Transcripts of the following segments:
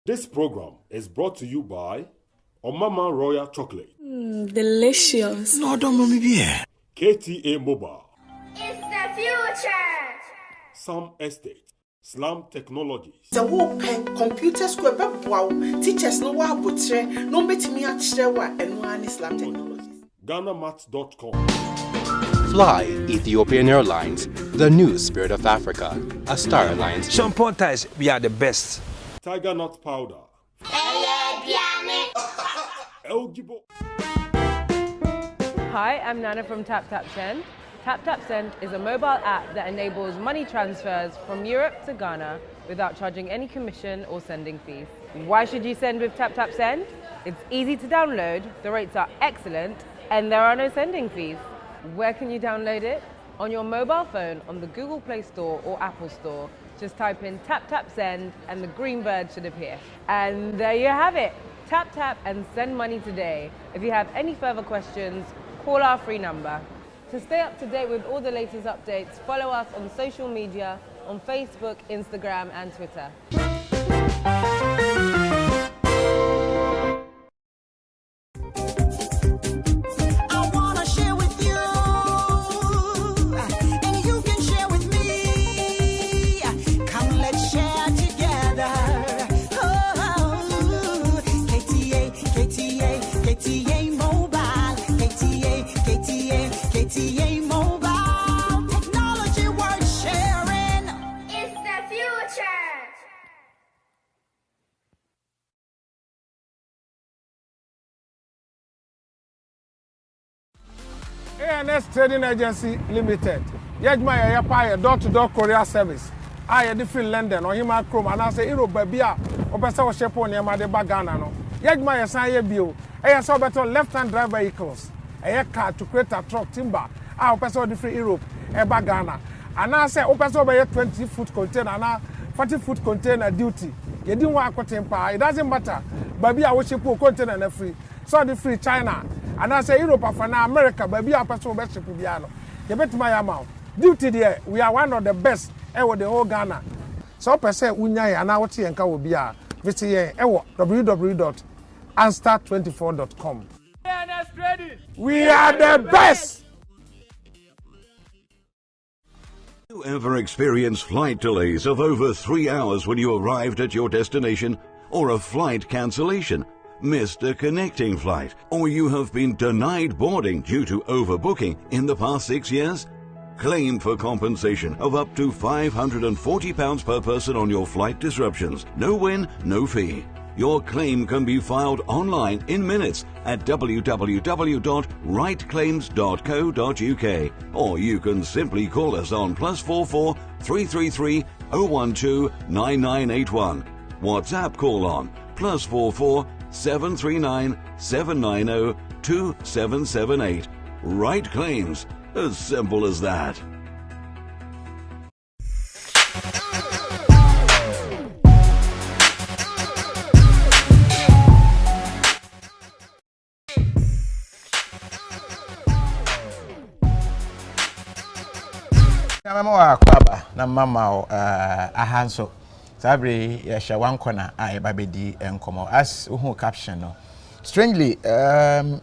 This program is brought to you by Omama Royal Chocolate. Delicious. No, don't mommy be. KTA Mobile. It's the future. Sam Estate. Slam Technologies. The open computer school wow. Teachers no wa botre no betimi akire wa eno ani Slam Technologies. GhanaMats.com. Fly Ethiopian Airlines, the new spirit of Africa. A Star Alliance. Some pointers, we are the best. Tiger Nut Powder. Eligible. Hi, I'm Nana from TapTapSend. TapTapSend is a mobile app that enables money transfers from Europe to Ghana without charging any commission or sending fees. Why should you send with TapTapSend? It's easy to download, the rates are excellent, and there are no sending fees. Where can you download it? On your mobile phone on the Google Play Store or Apple Store. Just type in TapTapSend and the green bird should appear. And there you have it. Tap, tap, and send money today. If you have any further questions, call our free number. To stay up to date with all the latest updates, follow us on social media on Facebook, Instagram, and Twitter. KTA Mobile Technology worth sharing. It's the future. ANS Trading Agency Limited. Yajma ya pa door-to-door courier service. I different London or hima chrome and I say Europe babia opesa o shepo niam de bagana no. Yajma ya san ye bio. E so better left-hand drive vehicles. A car to create a truck timber. I opesa different Europe e bagana. And I say opesa be 20-foot container and 40-foot container duty. You didn't want to temper. It doesn't matter. Baby I wish you put container na free. So the free China. And I say Europe for now America baby I person best to piano. You bet my amount. Duty there we are one of the best ever the whole Ghana. So person unya and now what yenka will be visit www.anstar24.com. We are the best. You ever experienced flight delays of over 3 hours when you arrived at your destination, or a flight cancellation, missed a connecting flight, or you have been denied boarding due to overbooking in the past 6 years? Claim for compensation of up to £540 per person on your flight disruptions. No win, no fee. Your claim can be filed online in minutes at www.rightclaims.co.uk, or you can simply call us on +44 333 012 9981. WhatsApp call on +44 739 790 2778. Right Claims, as simple as that. Mama kwaba na mama ahanso sabre ya shawan kona ai babedi enkomo as who caption no strangely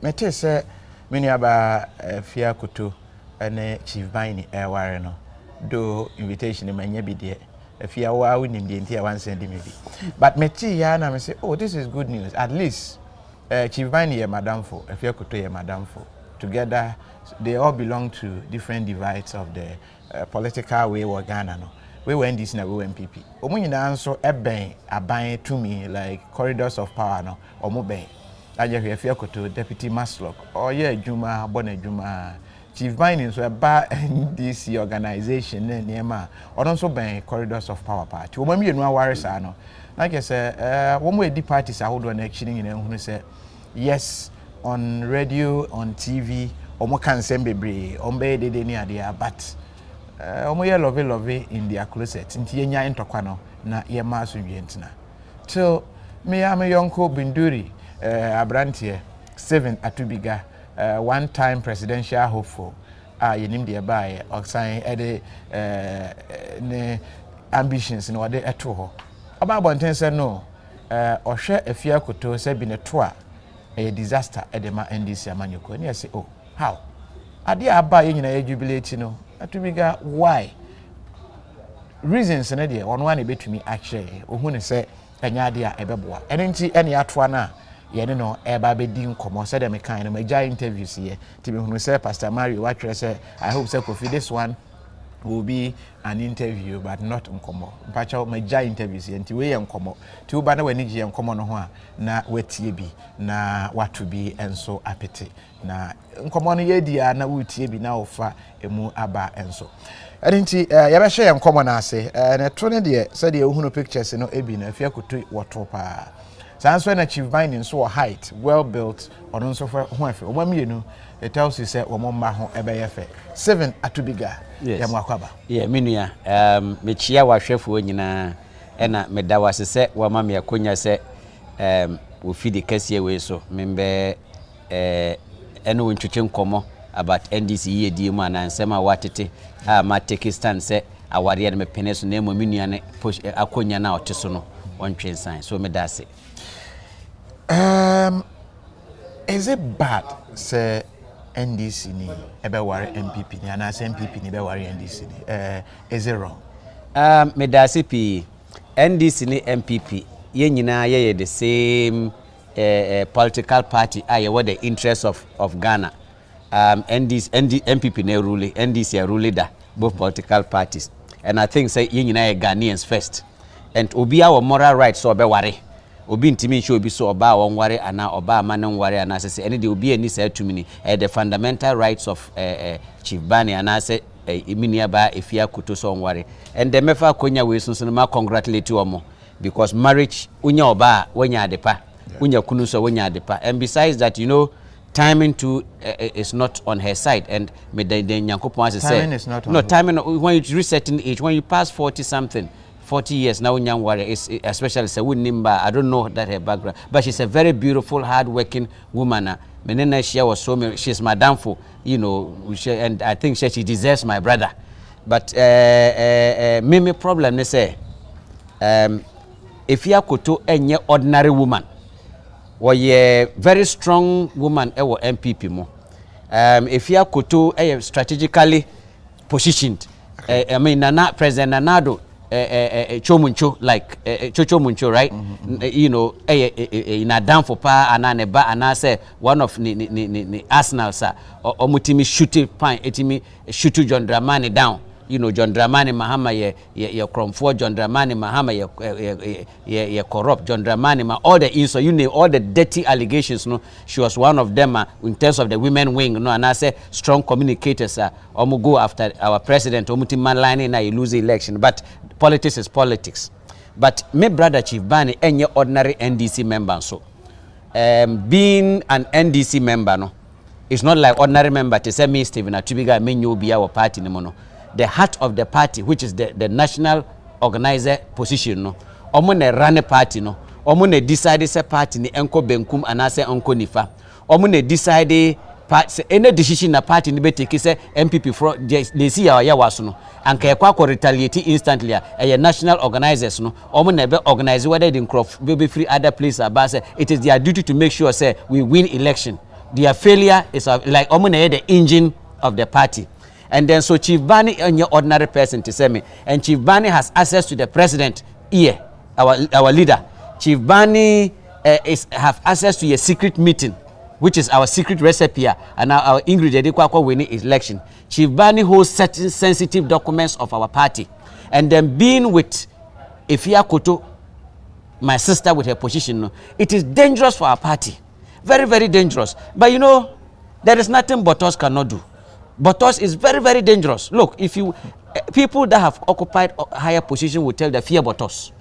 mete se meni aba Afia Akoto ene chief bine ware no do invitation manya bi de Afia wa wonim de ntia wan send me bi but mete ya na me say oh this is good news at least chief bine ye madam for Afia Akoto ye madam for together they all belong to different divides of the political way or Ghana no. We were NDC na we were MPP. Omo nyina nso eben aban to me like corridors of power no. Omo ben. Aje Afia Akoto deputy Maslock. Oye adwuma abona adwuma. Chief Bine nso eba NDC organization na niema. Odo nso ben corridors of power party. Omo mienu aware sa no. Like I say womo edi parties ahodo na akiri nyina hunu say yes on radio on TV omo kan sembebre ombe dede ni ade but omo ye love in their closet nti yenya entokwa no na ye ma so wientina till me am yonko binduri abrantie 7 Atubiga one time presidential hopeful yenim de bae oxan ede ne ambitions no de eto ho oba bonten say no Oshe Afia Akoto say been a disaster edema NDC amanyoko. And I say, oh, how? Ade aba ye nyina jubilate no. Atubiga why? Reasons na dey one one betumi ahye. Ohu ne say enya ade a ebeboa. Eno nti ene atoa na ye ne no eba bedi nkomo say dem kan no magya interviews here. Ti me hunu say Pastor Mario what say I hope say Kofi this one will be an interview but not nkomo. Mpacha magya interviews here nti we ye nkomo. Ti uba na wani gye nkomo no ho a na watie bi na watu bi enso apete. Na nkomo no ye dia na wutie bi na ofa emu aba enso. Enti ya share nkomo na ase na to ne de said ye hunu pictures no ebi na Afia Akoto woto pa sanso na chief binding so height well built ono so for ho afi omamienu it tells you say omomma ho ebeyefe 7 Atubiga ya mwakwaba menua mechia wahwefo nyina ena medawase se wamame akonya se wo fidi kase we so membe eno wonchuche nkomo about NDC yedi mu anansema watete ma take stand say aware na mepene so na menua ne akonya na oteso no wontwe nsan so medase is it bad say NDC ni ebe ware MPP ni ana say MPP ni be ware NDC ni is it wrong medase pi NDC ni MPP ye nyina ye the same political party aye what the interest of Ghana MPP ne rule NDC a rule da both political parties and I think say ye nyina Ghanaians first and obi our moral rights so be ware obi ntimi nche obi so oba won ware ana oba ama ne ware ana say any dey obi ani say tumini the fundamental rights of Chief Bani ana say iminia ba Afia Akoto so ware and the mefa konya we sunsun ma congratulate omo because marriage unya oba wanya adepa unya kunu so wanya adepa and besides that you know timing too is not on her side and me the Nyankopon say timing is not on no timing when you reach certain age when you pass 40 something 40 years now young warrior is especially say Nimba I don't know that her background but she's a very beautiful hard working woman menena she was so she's my downfall you know and I think she deserves my brother but me problem they say Afia Akoto enye ordinary woman a very strong woman ewo MPP mo Afia Akoto strategically positioned I mean Nana President Nanado Chomuncho like Chomuncho right you know in a down for pa anane ba anase one of ni Arsenal sir omutimi shoot pan etimi shoot John Dramani down you know John Dramani Mahama ye cromfo John Dramani Mahama ye corrupt John Dramani ma all the insult you know all the dirty allegations no she was one of them in terms of the women wing no and I say strong communicators omu go after our president omuti man line na you lose the election but politics is politics but my brother Chief Bani any ordinary NDC member so being an NDC member no it's not like ordinary member to say me Stephen Atubiga me nyu be our party no no the heart of the party which is the national organizer position no omo ne run party no omo ne decide say party ni enko benkum anase enko nifa omo ne decide party any decision na party ni be take say MPP from they see our yawaso no anka ekwa retaliate instantly a national organizers no omo ne be organize whether the crop be free other place about say it is their duty to make sure say we win election their failure is like omo ne the engine of the party. And then so Chief Bani and your ordinary person to say me and Chief Bani has access to the president here our leader Chief Bani have access to a secret meeting which is our secret recipe and our ingredient kwa winning election. Chief Bani holds certain sensitive documents of our party and then being with Afia Akoto my sister with her position it is dangerous for our party very very dangerous but you know there is nothing butt0cks cannot do. Butt0cks is very, very dangerous. Look, if you people that have occupied higher position will tell the fear butt0cks.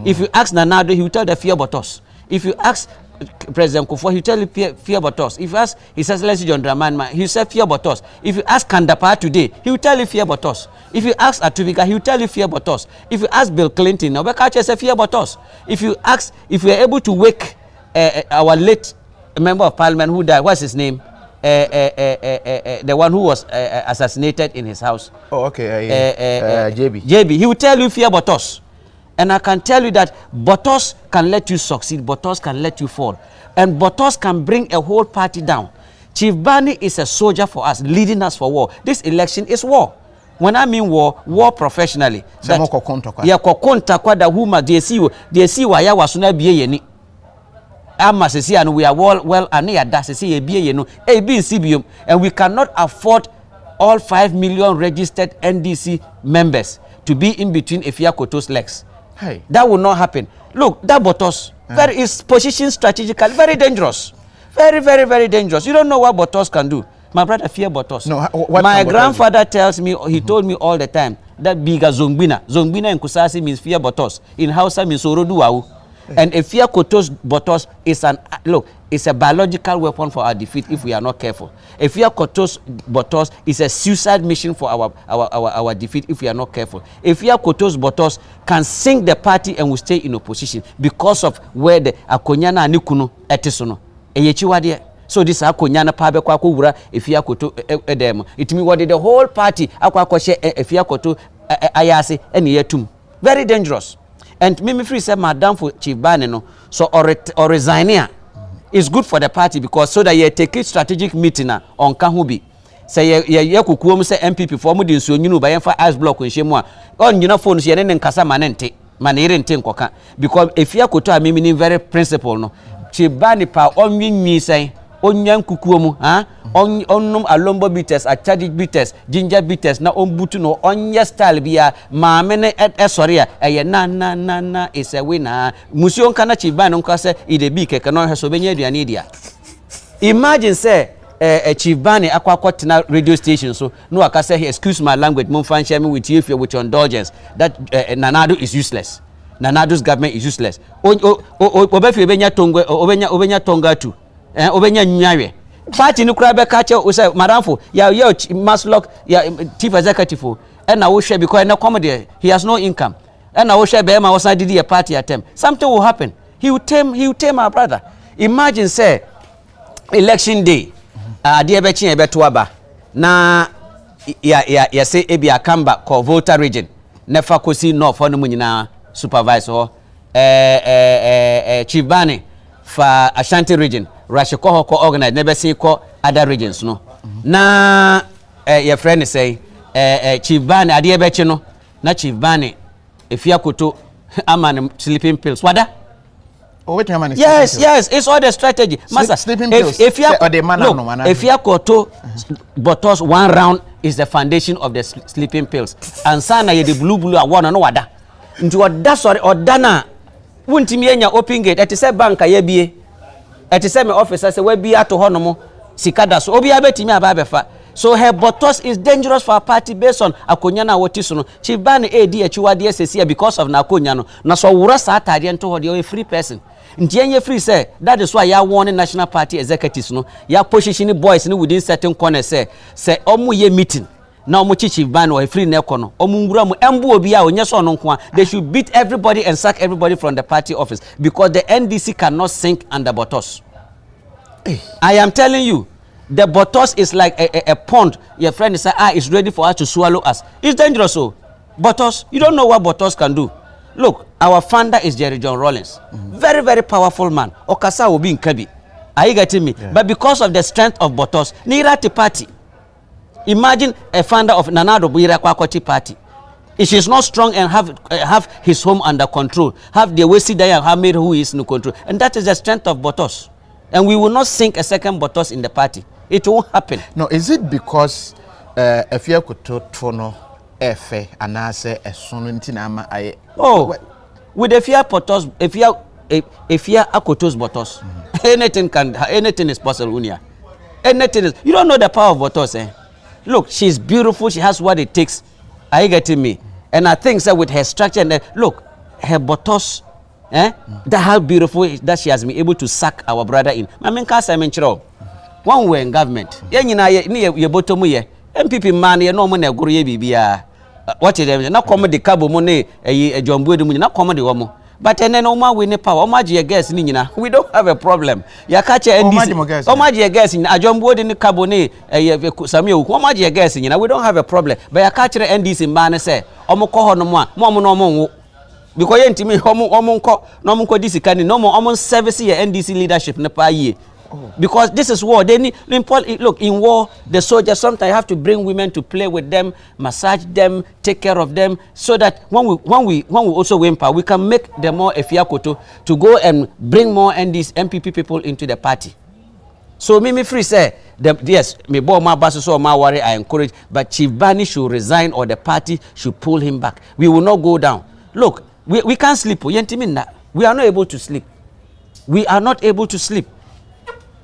If you ask Nanado, he will tell the fear butt0cks. If you ask President Kufuor, he will tell you fear butt0cks. If you ask His Excellency John Dramani, he will say fear butt0cks. If you ask Kandapar today, he will tell you fear butt0cks. If you ask Atubiga, he will tell you fear butt0cks. If you ask Bill Clinton, Obekache say fear butt0cks. If you ask, if we are able to wake our late member of parliament who died, what's his name? The one who was assassinated in his house. Oh, okay. JB. JB. He will tell you fear butt0cks. And I can tell you that butt0cks can let you succeed, butt0cks can let you fall. And butt0cks can bring a whole party down. Chief Bani is a soldier for us, leading us for war. This election is war. When I mean war, war professionally. Yeah, kokonta kwa da huma they see why I was na biye yeni. Ama se and we are well ane ada se ye biye yenu. E bi CBM, and we cannot afford all 5 million registered NDC members to be in between Afia Akoto's legs. Hey. That will not happen. Look, that butt0cks is positioned strategically very dangerous. Very, very, very dangerous. You don't know what butt0cks can do. My brother fear butt0cks. No, my grandfather tells me, he told me all the time, that biga zongbina. Zongbina in Kusasi means fear butt0cks. In Hausa means oroduau. And Afia Akoto's butt0cks is it's a biological weapon for our defeat if we are not careful. Afia Akoto's butt0cks is a suicide mission for our defeat if we are not careful. Afia Akoto's butt0cks can sink the party and will stay in opposition because of where the Akonyana Nikuno etisono. Eyechiwade. So this Akonyana pabe kwa wura Afia Akoto edem. It means what the whole party akwa share Afia Akoto ayase ene yetum. Very dangerous. And Mimi Free said, Madam for Chief Bani no, so or resign here is good for the party because so that you take a strategic meeting on Kahubi. Say ye kukuom say MPP for mudi nso nyunu ba yemfa ice block nhwemu a on nyina phone so ye ne nkasa manente manere nte nkoka because Afia Akoto a mimi very principle no Chief Bani pa onwinwi say onyan kukuom ha onnum alombo bitters achadi bitters ginger bitters na ombutu no onye style bia maame ne esori a eye na is a winner musion kana Chief Bani nko say e dey big keke no heso benya aduane dia. Imagine say a Chief Bani akwa radio station so no aka say excuse my language mum fan share me with you with your indulgence that Nanado is useless. Nanado's government is useless. Obefi obenya tongwe obenya tonga tu obenya nyawe party no kra be catch o say madamfo ya maslock ya chief executive and na wo share because na comedy he has no income and na wo share be ma was did a party attempt something will happen. He will tame our brother. Imagine say election day ade be chin e be to aba na ya say e be akamba ko voter region nefa kosi north no nyina supervisor Chief Bani for Ashanti region Rashiko ko organize never see ko other regions no na your friend say Chief Bani ade be chi no na Chief Bani Afia Akoto aman sleeping pills wada. Yes, it's all the strategy. Master, sleeping pills. If Afia Akoto butt0cks 1 round is the foundation of the sleeping pills. And sana ye the blue one no wada. Nti wada sorry odana wuntimi enya open gate eti se bank ye bie. Eti se me officer say we bia to honomo sikada so obi abetimi ababefa. So her butt0cks is dangerous for a party based on akonya na wotiso no. Chief Bani edi achiwade sesi because of na akonya no. Na so wura sa atade nto ho de a free person. Nti enye free say that is why ya warning national party executives no. Ya position boys no within certain corners say omu ye meeting. Now Chief Bani or free nekono omungura mu embu obi a onye so no nko they should beat everybody and sack everybody from the party office because the NDC cannot sink under butt0cks. I am telling you, the butt0cks is like a pond. Your friend is is ready for us to swallow us. It's dangerous. So butt0cks, you don't know what butt0cks can do. Look, our founder is Jerry John Rawlings. Very, very powerful man. Okasa will be in Kabi. Are you getting me? Yeah. But because of the strength of butt0cks, Nirati party. Imagine a founder of Nanado Buirakwakoti party. If she's not strong and have his home under control, have the way Sidaya Hamid who is in control, and that is the strength of butt0cks. And we will not sink a second butt0cks in the party. It won't happen. No, is it because Afia Akoto tono efe anase esonunti na ama aye? Oh, with Afia Akoto's butt0cks, anything is possible. Anything is. You don't know the power of butt0cks, eh? Look, she's beautiful. She has what it takes. Are you getting me? And I think that with her structure and look, her butt0cks, that how beautiful that she has been able to suck our brother in. I mean, one way in government. Ye bottom ye. MPP man ye no money guru ye bibia. What is na come the cabo money a jumbo de na come the woman. But then no man win power. Omaji ye guess ni nyina. We don't have a problem. Ya catch NDC. Omaji ye guess in a jumbo de cabo ne Samuel. Omaji ye guess nyina. We don't have a problem. But ya catch NDC man say omo ko ho no mo no mo because yentimi omo this can no more omo service your NDC leadership na pa ye. Because this is war. They need look in war. The soldiers sometimes have to bring women to play with them, massage them, take care of them, so that when we also win power, we can make them more Afia Akoto to go and bring more MPP people into the party. So me free say yes, me boy my boss so my worry I encourage, but Chief Bani should resign or the party should pull him back. We will not go down. Look, we can't sleep. We are not able to sleep. We are not able to sleep.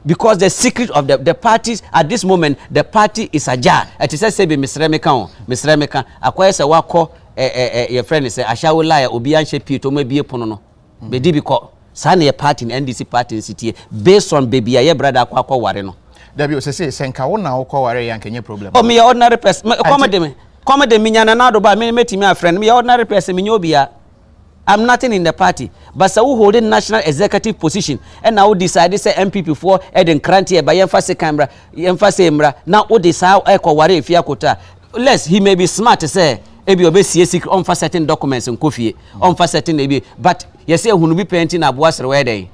Because the secret of the parties at this moment, the party is ajar. It is say be Mr. Remeka, acquire se wako your friend is ashawo lie obi anhye pie to ma bie pono no. Be di because sana your party in NDC party in city based on baby your brother akwa ware no. There be say senka wo na akwa ware yan kenye problem. Oh me ordinary person. Come de me nyana na do ba me metimi a friend me ordinary person me nyobia. I'm nothing in the party, but so holding national executive position, and now decided say MPP for Eden Krantie by emphasis camera, emphasis emra. Now what is how Eko Ware Afia Akoto. Less he may be smart to say, ebi obesi secret on for certain documents in KOFI, on for certain ebi, but you say who be painting a boas wedding.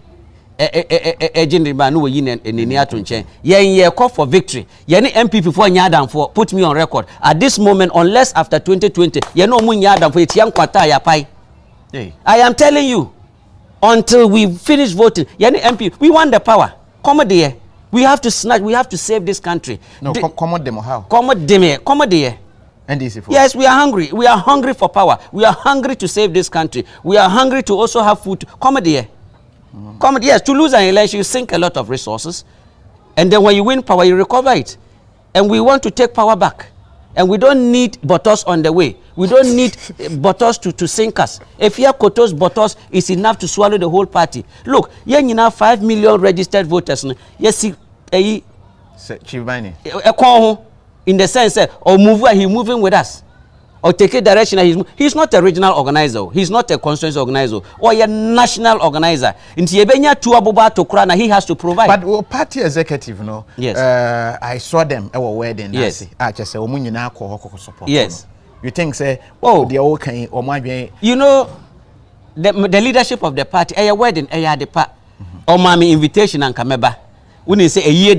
Agent Manu yin and Niatunche. Ye call for victory. Ye MPP for Nyadam for put me on record. At this moment, unless after 2020, ye no mun Nyadam for it young kwata ya pai. Hey. I am telling you, until we finish voting, yani MP, we want the power. Come there. We have to snatch. We have to save this country. No, come demo how? Come there. NDC for. Yes, we are hungry. We are hungry for power. We are hungry to save this country. We are hungry to also have food. Come there. Come yes, to lose an election, you sink a lot of resources, and then when you win power, you recover it. And we want to take power back. And we don't need butt0cks on the way. We don't need butt0cks to sink us. Afia Akoto's butt0cks is enough to swallow the whole party. Look, you now 5 million registered voters. Yes, Chief Bani. In the sense that he's moving with us. Or take a direction. He's not a regional organizer. He's not a constituency organizer. Or a national organizer. In Tiebenya to Abuba to Krana, he has to provide. But party executive, no? Yes. I saw them at our wedding. Yes. I just say, support. Yes. You think, say, oh, the old can or my be. You know, the leadership of the party, a wedding, a the part, or mommy invitation and Kameba. When you say a year,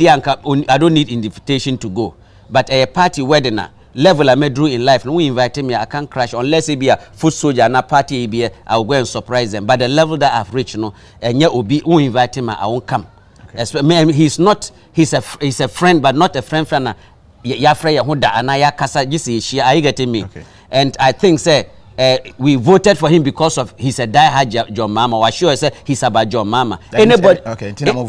I don't need invitation to go. But a party wedding, level I may do in life, no invite me, I can't crash unless it be a foot soldier and a party be I'll go and surprise them. But the level that I've reached, no, and yet will be who invite him, I won't come. Okay. He's not, he's a friend, but not a friend. Ya friend Yahuda and I kasa jisi she are you getting me? Okay. And I think say we voted for him because of he's a diehard John Mama. Or sure say he's about John Mama. Anybody,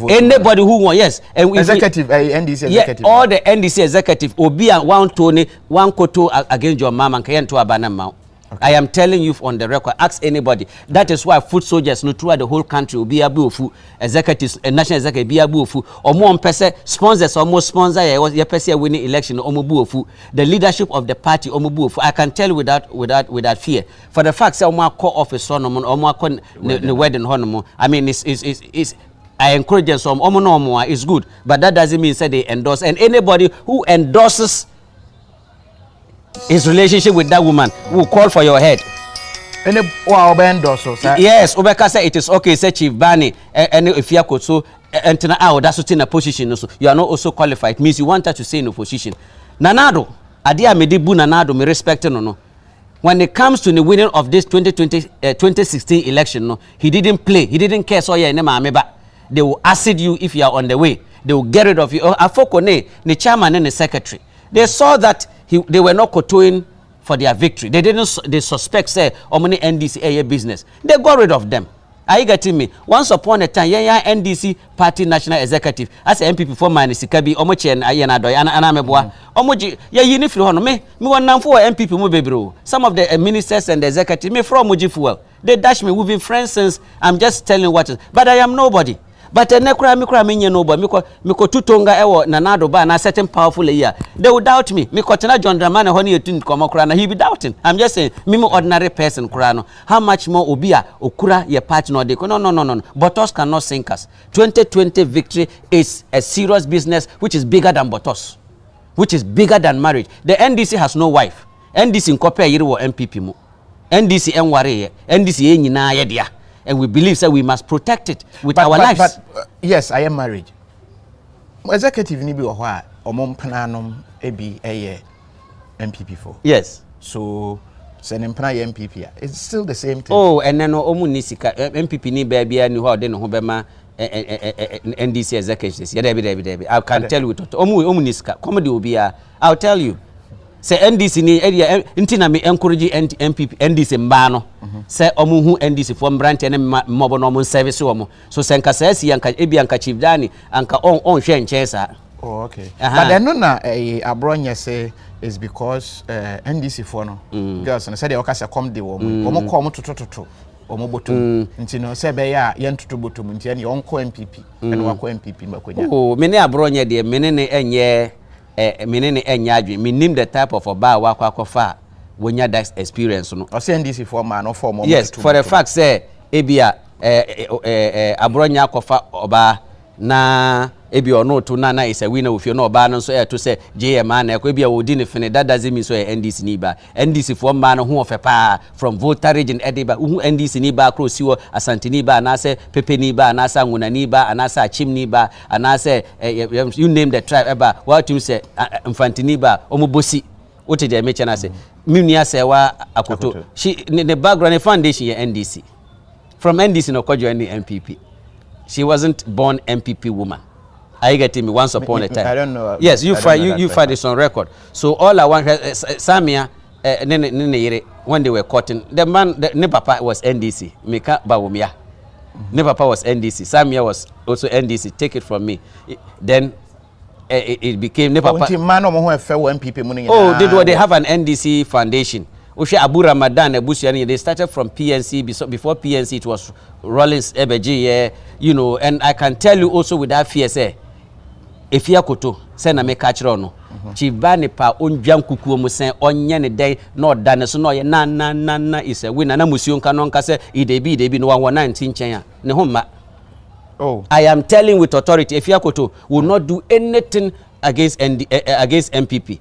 anybody who wants, yes. And executive, NDC executive. Yeah, all the NDC executive will be one Tony, one Koto against John Mama and Kayan to Abanama. Okay. I am telling you on the record, ask anybody. That is why food soldiers no throughout the whole country will be able to executives, national executive be able to or more person sponsors almost sponsor your person winning election omobu. The leadership of the party omobu. I can tell without fear. For the fact that my core office on or more the wedding honor. I mean it's I encourage them some omono is good, but that doesn't mean say they endorse. And anybody who endorses his relationship with that woman will call for your head. Yes, Obeka said it is okay, say Chief Bani, and if you are so, and that's in a position also. You are not also qualified. It means you want her to stay in a position. Nanado, Adia Medibu Nanado, me respect no. When it comes to the winning of this 2016 election, no, he didn't play, he didn't care. So they will acid you if you are on the way. They will get rid of you. Afokone, the chairman and the secretary. They saw that they were not kotoing for their victory. They suspect say many NDC business. They got rid of them. Are you getting me? Once upon a time, NDC party national executive as MPP for man sikabi omoche na doy ana meboa. Omoji ya yini firi hono me wonam for MPP mo bebro. Some of the ministers and the executive me from moji fuel. They dash me. We've been friends since. I'm just telling what is. But I am nobody. But nekura mikura menye nobody. Miko tutonga ewo nanado ba na certain powerful here. They will doubt me. Miko tena John Dramani honi yetun komo kurana. He be doubting. I'm just saying. Mimo ordinary person kurano. How much more obia okura ye party no deko. No. butt0cks cannot sink us. 2020 victory is a serious business which is bigger than butt0cks, which is bigger than marriage. The NDC has no wife. NDC incorporate yiri wo MPP mo. NDC enware NDC nyina ye dia, and we believe that we must protect it with our lives. But yes, I am married. Executive ni bi wo ho a omompananom ebi MPP for. Yes. So Senempana MPP, it's still the same thing. Oh, and then Omunisika MPP ni baby and you had Hobema NDC executives. Yeah, I can tell you. Omunisika comedy will be I'll tell you. Say NDC ni area intina me encourage MPP NDC mbano. Say omuhu NDC from branch and mobo no service omo. So senka say si anka ebi anka chief dani anka on hwe nchesa. Oh, okay. But then no na abronya say is because NDC for no girls and said they okasa come the woman omo come to omo botum nti no say be ya yentutu botum nti ne onko MPP and wako MPP makonya. Oh, me ne abronya de me ne enye menene enya adwe me name the type of oba wakwa akofa wonya that experience no. O say NDC for man no for yes, for the fact say ebia abronya akofa oba na ebi ono to na is a winner with you no ba no so to say JM man e ko bia wodi ne fene that doesn't mean so NDC ni ba NDC for man who of pa from voter region ediba who NDC ni ba cross you Asante ni ba na say Pepe ni ba na say Nguna ni ba na say Achim ni ba na say you name the tribe eba what you say Mfanti ni ba omobosi what dey mention na say Mimnia say wa Akoto she the background foundation ye NDC from NDC no ko join the MPP. She wasn't born MPP woman. I get me once upon a time. I don't know. Yes, you find this on record. So all I want Samia when they were cutting the man ne papa was NDC. Mika Bawumia. Ne papa was NDC. Samia was also NDC. Take it from me. Then it became ne papa. Oh, they have an NDC foundation. Ushe Abu Ramadan Ebusiani, they started from PNC. Before PNC, it was Rollins Ebeji, you know, and I can tell you also with that fear, say, Afia Akoto, say na me catch no. Chibani pa onjam kuku mo say onye ne day no dane so no ye na is a winner na musion kanon ka say idebi no 119 chen ne homma. Oh, I am telling with authority, Afia Akoto will not do anything against MPP.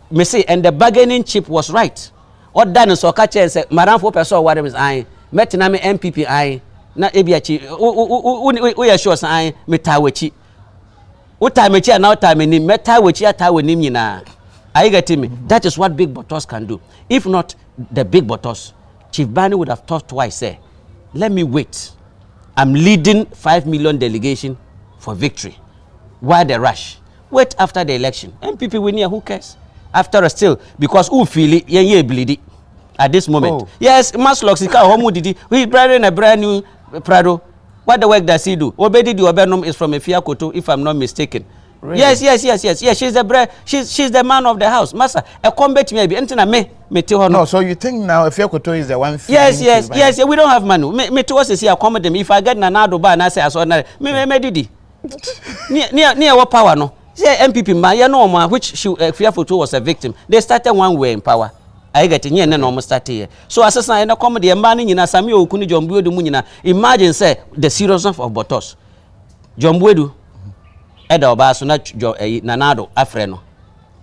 Me say, and the bargaining chip was right. Or done so catch and say, Madam for person what is I met na me MPP I na ebiachi we sure say metawechi utamechi na utameni metawechi ataweni nyina. I get me. That is what big bottles can do. If not the big bottles, Chief Bani would have thought twice, say, let me wait. I'm leading 5 million delegation for victory. Why the rush? Wait after the election. MPP win here, who cares? After a still, because who feel it, ye bleed it at this moment. Oh. Yes, Maslocks, we bring a brand new Prado. What the work does he do? Obedi the Obenum is from Afia Akoto, if I'm not mistaken. Really? Yes. She's the man of the house. Master, a combat maybe. No, so you think now Afia Akoto is the one? Yes. We don't have money. Me to us is here accommodate me. If I get Nanado ba and I say I saw me didi. Near what power no? Say MPP man, you know man, which Afia Akoto was a victim. They started one way in power. I get in here and almost start here. So as I comedy and banning in Asami Okuni Jombuedu Munina. Imagine say the seriousness of Botos. Jombuedu Eda Obaso na Nanado Afreno.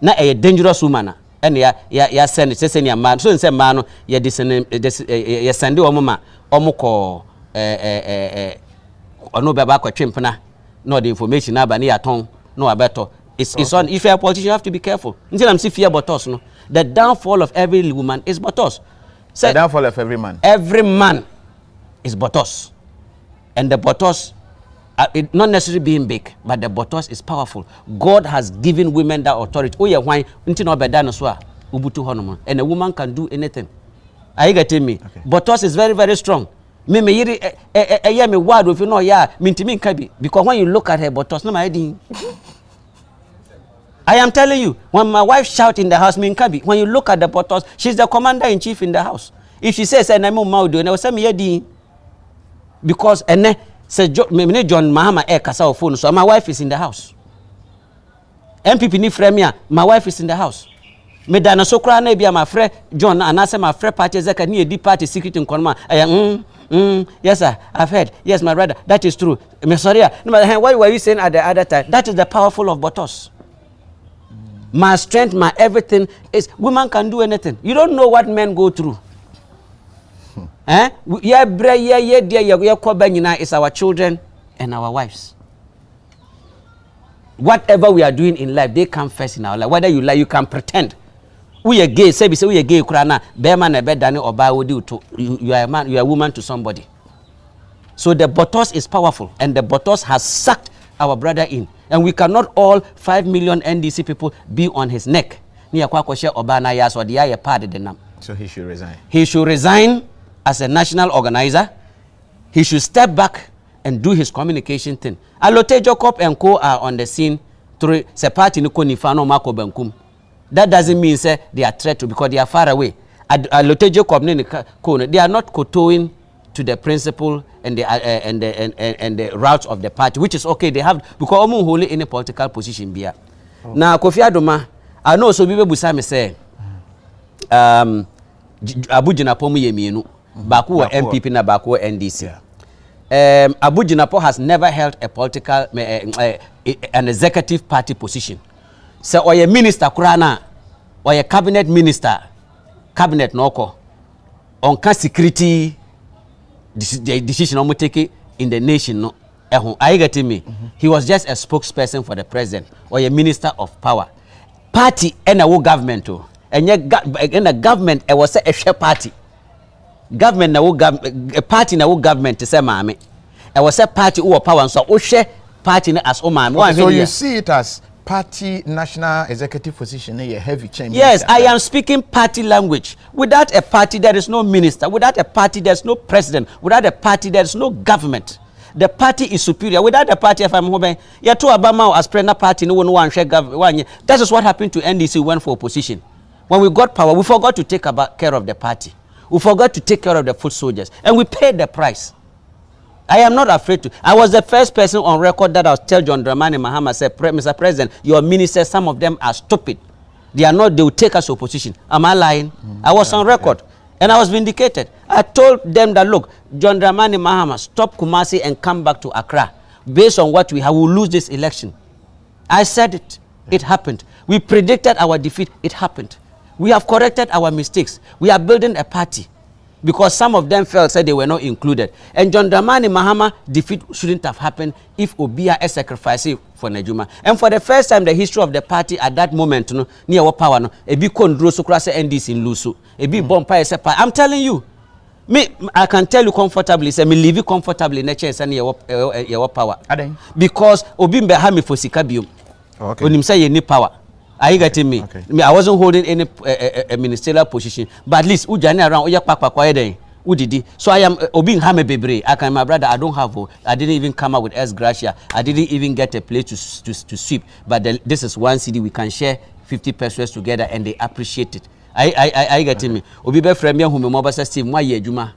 Na a dangerous woman. And ya send it say man. So in say man ya send omama omoko ono baba kwa chimpana. No the information na ba ni aton no abeto. It's on. If you're a politician, you have to be careful. Until I'm see fear botos, no. The downfall of every woman is botos. The downfall of every man. Every man is botos, and the botos, it not necessarily being big, but the botos is powerful. God has given women that authority. Oh yeah, why? Until no be done so, ubutu honomo, and a woman can do anything. Are you getting me? Okay. Botos is very, very strong. Me yiri me word if you know yeah, mintimi kabi, because when you look at her botos, no my idea. I am telling you, when my wife shouts in the house, when you look at the bottles, she's the commander-in-chief in the house. If she says, and I'm Maudu, and I will say, me, because, and then, say, John Mahama, Kasa phone, so my wife is in the house. MPP ni Fremia, my wife is in the house. Me dana sokra na bia my friend John, and I say my friend party, Zaka, near deep party secret in Conma. Yes, sir, I've heard. Yes, my brother, that is true. Me sorry, what were you saying at the other time? That is the powerful of bottles. My strength, my everything is women can do anything. You don't know what men go through. Is our children and our wives. Whatever we are doing in life, they come first in our life. Whether you like, you can pretend. We are gay, say we are gay, krana, bear na bed dani oba wodi to you are a man, you are a woman to somebody. So the butt0cks is powerful, and the butt0cks has sucked our brother in. And we cannot all 5 million NDC people be on his neck. So he should resign. He should resign as a national organizer. He should step back and do his communication thing. Alote Jacob and Co are on the scene through party nifano mako benkum. That doesn't mean say they are threat to, because they are far away. Alote Jacob they are not kowtowing to the principle and the routes of the party, which is okay. They have, because omu holy in a political position bia. Now Kofi Adoma, I know so people busame say Abu Jinapo mu yemienu, baku wa MPP na baku wa NDC. Abu Jinapo has never held a political an executive party position. So or a minister kurana or a cabinet minister, cabinet noko on security decision on take in the nation. No, are you getting me? He was just a spokesperson for the president or a minister of power. Party and a government too. And in a government, it was a share party. Government na a party na government to say mame. It was a party who power, so we share party as mame. So you see it as party national executive position, a heavy change. Yes, I am speaking party language. Without a party, there is no minister. Without a party, there is no president. Without a party, there is no government. The party is superior. Without the party, if I'm hoping, yeah, to Obama as president party, no one share government. That is what happened to NDC. Went for opposition. When we got power, we forgot to take care of the party. We forgot to take care of the foot soldiers, and we paid the price. I am not afraid to. I was the first person on record that I'll tell John Dramani Mahama, said, Mr. President, your ministers, some of them are stupid. They are not, they will take us opposition. Am I lying? I was on record, and I was vindicated. I told them that, look, John Dramani Mahama, stop Kumasi and come back to Accra. Based on what we have, we'll lose this election. I said it. It happened. We predicted our defeat. It happened. We have corrected our mistakes. We are building a party. Because some of them felt said they were not included. And John Dramani Mahama defeat shouldn't have happened if Obia is sacrificing for Nejuma. And for the first time in the history of the party at that moment, no, near what power no, a big condro so cross NDC in Lusu, a big bomb I'm telling you, me, I can tell you comfortably, say me live comfortably in the chance and your power. Because Obimbe Hami for Sikabium. Okay. When him say you need power. Are you getting me? Okay. I wasn't holding any ministerial position, but at least ujani around uya pakpa kwa ede udidi. So I am obing hame bebre. I can, my brother, I don't have. I didn't even come up with S gratia. I didn't even get a place to sweep. But this is one CD we can share 50 pesos together, and they appreciate it. Are you getting me? Obi be friend me who me mobile Steve mwa ye juma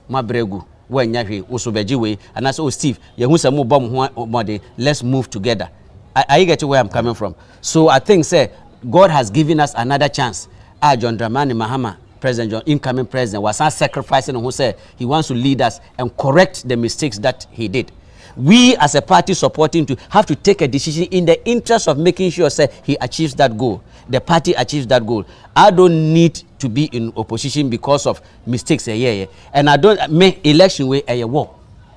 mwa bregu when yahe usobeji we, and I say Steve ye who say mo bomb one let's move together. I get to where I'm coming from. So I think, say, God has given us another chance. John Dramani Mahama, President John, incoming president, was not sacrificing who said he wants to lead us and correct the mistakes that he did. We as a party supporting to have to take a decision in the interest of making sure say he achieves that goal. The party achieves that goal. I don't need to be in opposition because of mistakes. And I don't make election way a war.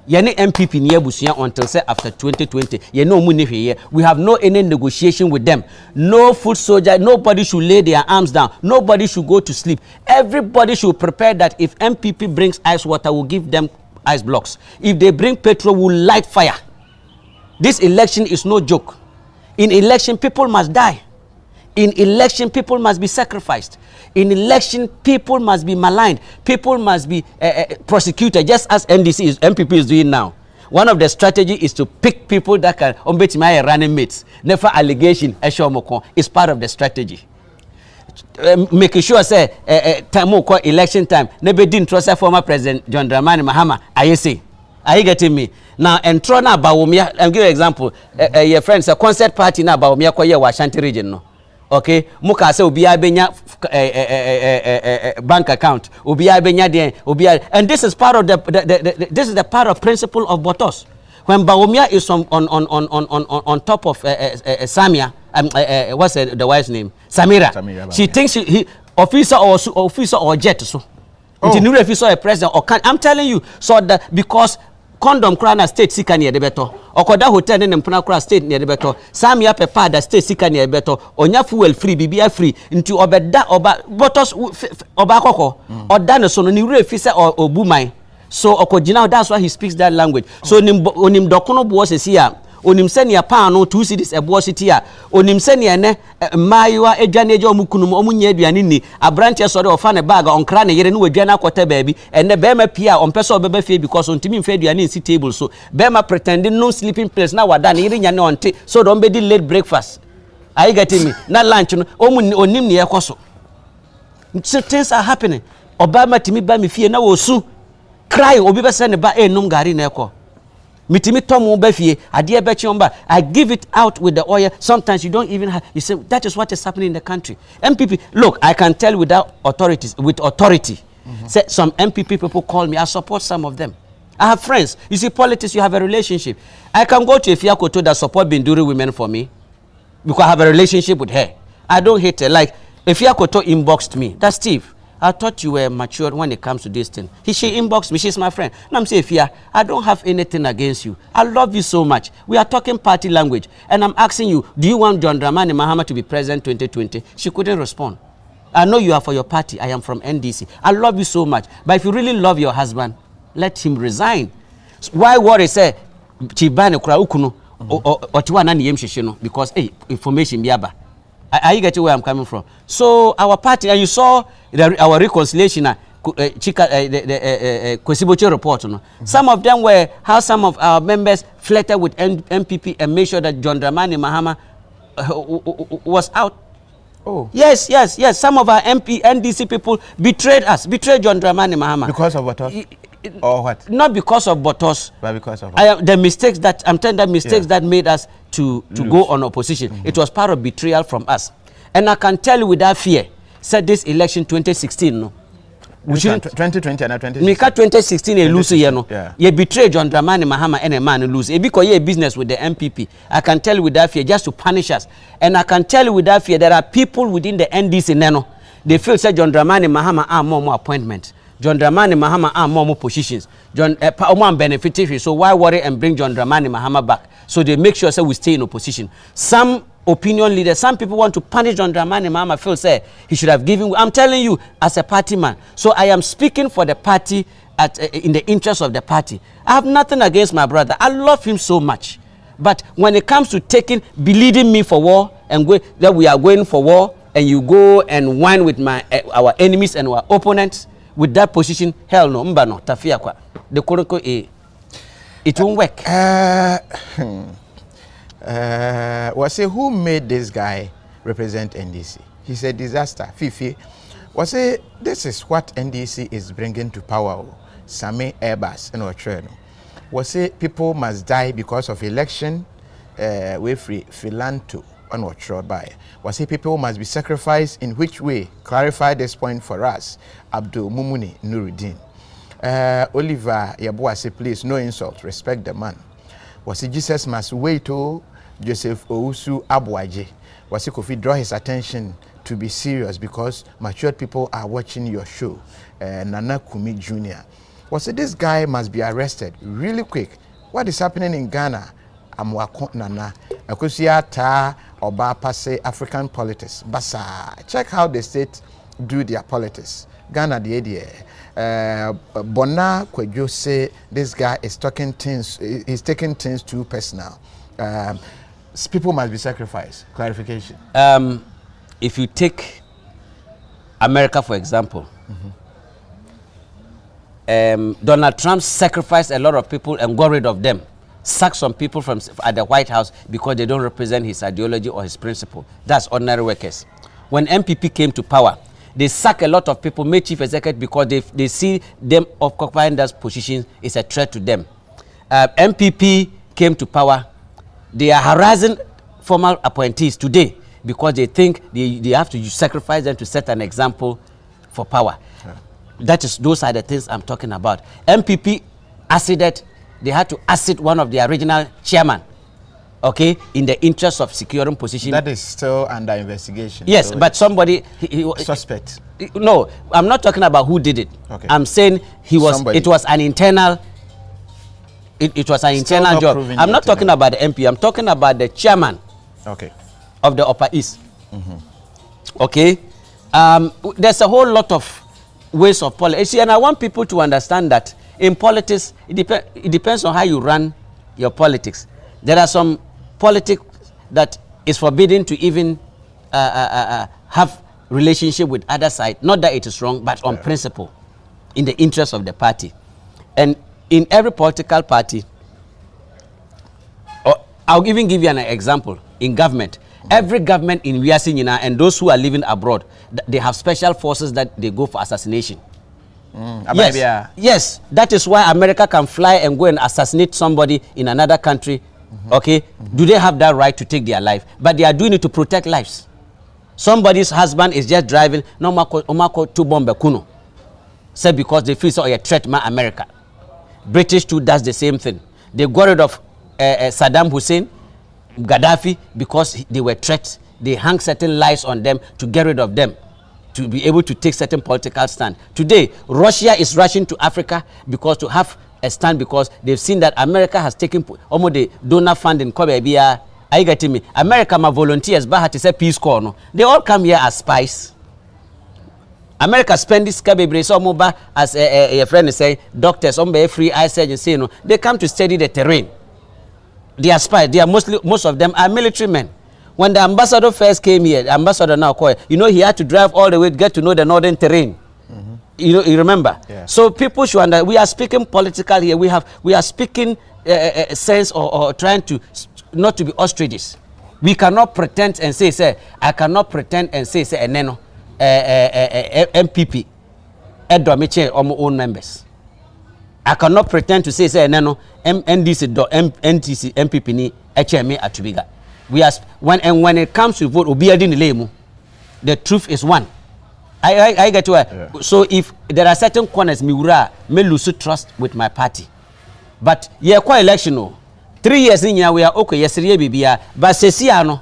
Yene MPP near Busia until say after 2020. You know we have no any negotiation with them. No foot soldier. Nobody should lay their arms down. Nobody should go to sleep. Everybody should prepare that if MPP brings ice water, we'll give them ice blocks. If they bring petrol, we'll light fire. This election is no joke. In election, people must die. In election, people must be sacrificed. In election, people must be maligned. People must be prosecuted, just as MPP is doing now. One of the strategies is to pick people that can unbet my running mates. Never allegation, is part of the strategy. Making sure say time election time. Never didn't trust former President John Dramani Mahama. I say, are you getting me? Now, and Trona Bawumia, I'll give you an example. Your friends, a concert party now, Bawumia Koya Washanti region. No. Okay, muka say obiya benya bank account, obiya benya den, obiya, and this is part of this is the part of principle of butt0cks. When Bawumia is on top of Samia, what's the wife's name? Samira. She thinks he officer or jet so. Nti ni refi so a president or can I'm telling you so that because condom kra na state sika ne beto okoda hotel ne mpona kra state ne beto sam ya pepa da state sika ne beto onya fuel free bibia free nti obeda oba bottles oba akoko oda ne so no ni refi se obuman so okogina that's why he speaks that language so onim dokono bo sesi a onim sene ya pa no 2 cities ebo city a onim sene ya ne maiwa edwane eje omukunum omunya aduane ni abranche sori ofa ne bag onkra ne yere ne wadwane akota baabi enne bema pia ompese obeba fie because ontimi mfa aduane si table so bema pretending no sleeping place na wada ne yere nya ne onte so don be di late breakfast are you getting me na lunch no onim ne yekoso things are happening obama timi ba me fie na wo su cry obi be se ne ba enum gari na ekọ mitimi tomu befie ade ebe chiomba I give it out with the oil sometimes you don't even have you say that is what is happening in the country MPP look I can tell with authority say some MPP people call me I support some of them I have friends you see politics you have a relationship I can go to Afia Akoto that support Binduri women for me because I have a relationship with her I don't hate her like Afia Akoto inboxed me that's Steve I thought you were matured when it comes to this thing. She inboxed me. She's my friend. And I'm saying, Fia, I don't have anything against you. I love you so much. We are talking party language. And I'm asking you, do you want John Dramani Mahama to be president 2020? She couldn't respond. I know you are for your party. I am from NDC. I love you so much. But if you really love your husband, let him resign. Why worry, say, Chibane kura ukuno, otiwa nani yemshishino, because, hey, information biaba. Are you getting where I'm coming from? So our party, and you saw our reconciliation, Kwesiboche report. No? Some of them were how some of our members flirted with MPP and made sure that John Dramani Mahama was out. Oh. Yes. Some of our NDC people betrayed us, betrayed John Dramani Mahama. Because of what? Or what? Not because of Botos. But because of what? The mistakes that I'm telling the mistakes that made us to go on opposition. It was part of betrayal from us. And I can tell you without fear, said this election 2016, no. 2020 and 2016. Mika 2016 a lose year no. You betray John Dramani Mahama and a man lose. Because you business with the MPP. I can tell you without fear just to punish us. And I can tell you without fear there are people within the NDC Neno. They feel say John Dramani Mahama are more appointments. John Dramani Mahama are more positions. John beneficiary. So why worry and bring John Dramani Mahama back? So they make sure say we stay in opposition. Some opinion leaders, some people want to punish John Dramani Mahama. Feel say he should have given. I'm telling you, as a party man. So I am speaking for the party in the interest of the party. I have nothing against my brother. I love him so much. But when it comes to leading me for war and that we are going for war, and you go and whine with our enemies and our opponents. With that position, hell no, mbano, tafia kwa. The koroko it won't work. Was it who made this guy represent NDC? He's a disaster. Fifi. Was it this is what NDC is bringing to power? Same Airbus and Otreno. Was it people must die because of election? We free Philanto. Was it people must be sacrificed in which way? Clarify this point for us. Abdul Mumuni Nuruddin. Oliver Yaboa say, please, no insult, respect the man. Was it Jesus must wait to Joseph Ousu Abuaje? Was it Kofi draw his attention to be serious because matured people are watching your show? Nana Kumi Jr. Was it this guy must be arrested really quick? What is happening in Ghana? Amwako Nana. Akusia ta oba passe African politics. Basa. Check how the state do their politics. Ghana the idea. Bona Kwejo say this guy is taking things too personal. People must be sacrificed. Clarification. If you take America for example, Donald Trump sacrificed a lot of people and got rid of them. Sack some people from at the White House because they don't represent his ideology or his principle. That's ordinary workers. When MPP came to power, they sack a lot of people, made chief executive because they see them occupying those positions is a threat to them. MPP came to power. They are harassing former appointees today because they think they have to sacrifice them to set an example for power. Yeah. Those are the things I'm talking about. MPP accident. They had to acid one of the original chairman okay, in the interest of securing position. That is still under investigation. Yes, so but somebody suspect. No, I'm not talking about who did it. Okay. I'm saying Somebody. it was an internal. It was an Still internal not job. proven I'm yet, not talking about the MP. I'm talking about the chairman. Okay. Of the Upper East. Okay. There's a whole lot of ways of politics, and I want people to understand that in politics, it depends on how you run your politics. There are some politics that is forbidden to even have relationship with other side. Not that it is wrong, but on principle, in the interest of the party. And in every political party, I'll even give you an example. In government, every government in Wiasinyina and those who are living abroad, they have special forces that they go for assassination. Yes, yes, that is why America can fly and go and assassinate somebody in another country. Okay, do they have that right to take their life? But they are doing it to protect lives. Somebody's husband is just driving, no omako to bomb kuno. Say because they feel so a threat man America. British too does the same thing. They got rid of Saddam Hussein, Gaddafi, because they were threats. They hung certain lies on them to get rid of them, to be able to take certain political stand. Today, Russia is rushing to Africa because to have a stand, because they've seen that America has taken almost the donor funding. Are you getting me? America, my volunteers, but to say Peace Corps, no? They all come here as spies. America spend this cababre so mobile as a friend is saying, doctors, free eye surgeons, you know, they come to study the terrain. They are spies. They are most of them are military men. When the ambassador first came here, the ambassador now called, you know, he had to drive all the way to get to know the northern terrain. You know, you remember? Yeah. So people should understand. We are speaking political here. We are speaking a sense or trying to not to be ostriches. We cannot pretend and say I cannot pretend and say eneno MPP Edomiche or my own members. I cannot pretend to say eneno NDC MPP ni Atubiga. We are when it comes to vote, the truth is one. I get to it. Yeah. So if there are certain corners, me lose trust with my party. But yeah, quite election no. 3 years in here we are okay. Yesterday bibia, but sesiano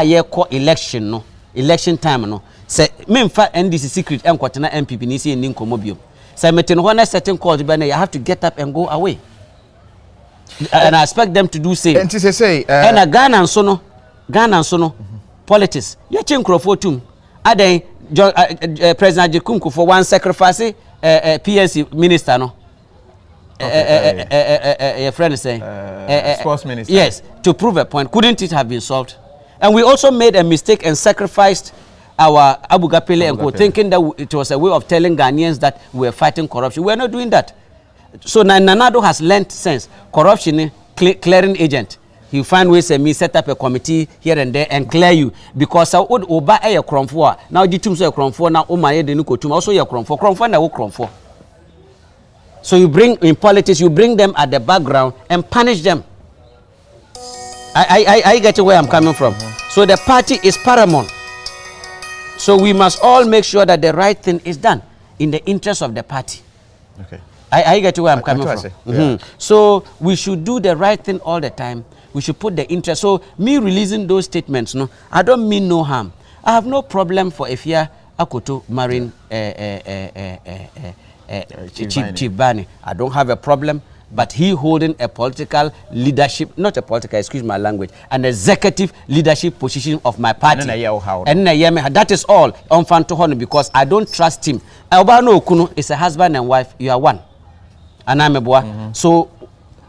yeah, election no, election time no. Say me fa NDC secret and kwatena MPP ni si ending komobio. Say metin one certain cause you have to get up and go away. And I expect them to do same. And to say and a Ghana and sono politics. You change Crawford Ade President Jekunku for one sacrifice PNC minister no. A friend is saying sports minister. Yes, to prove a point. Couldn't it have been solved? And we also made a mistake and sacrificed our Abu Gapele and Co, thinking that it was a way of telling Ghanaians that we were fighting corruption. We are not doing that. So Nanado has learned sense. Corruption, clearing agent. He find ways and me set up a committee here and there and clear you. Because I would oba a cromfo. Now you say cromfo now Omaye de Nuko also your cromfo na wo cromfo. So you bring in politics, you bring them at the background and punish them. I get where I'm coming from. So the party is paramount. So we must all make sure that the right thing is done in the interest of the party. Okay. I get where I'm coming from. Yeah. So we should do the right thing all the time. We should put the interest. So me releasing those statements, no, I don't mean no harm. I have no problem for Afia Akoto marrying Chief Bani. I don't have a problem. But he holding a political leadership, not a political, excuse my language, an executive leadership position of my party. And that is all. Because I don't trust him. Obano Okuno is a husband and wife. You are one. And I'm a boy. So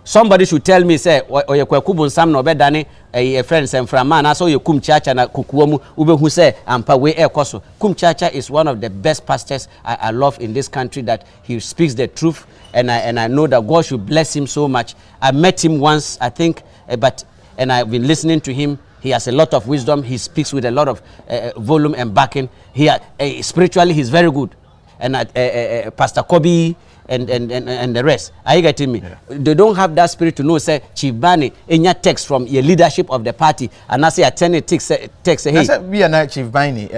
somebody should tell me, say, or you kubun sam no bedani a friend and from man. I saw you kum chacha na kukuomu ube who say ampa we e koso. Kum chacha is one of the best pastors I love in this country, that he speaks the truth. And I know that God should bless him so much. I met him once, I think, and I've been listening to him. He has a lot of wisdom. He speaks with a lot of volume and backing. Spiritually, he's very good. And Pastor Kobe and the rest. Are you getting me? Yeah. They don't have that spirit to know, say, Chief Bani, in your text from your leadership of the party, and I say, attend it, text, hey. We are not Chief Bani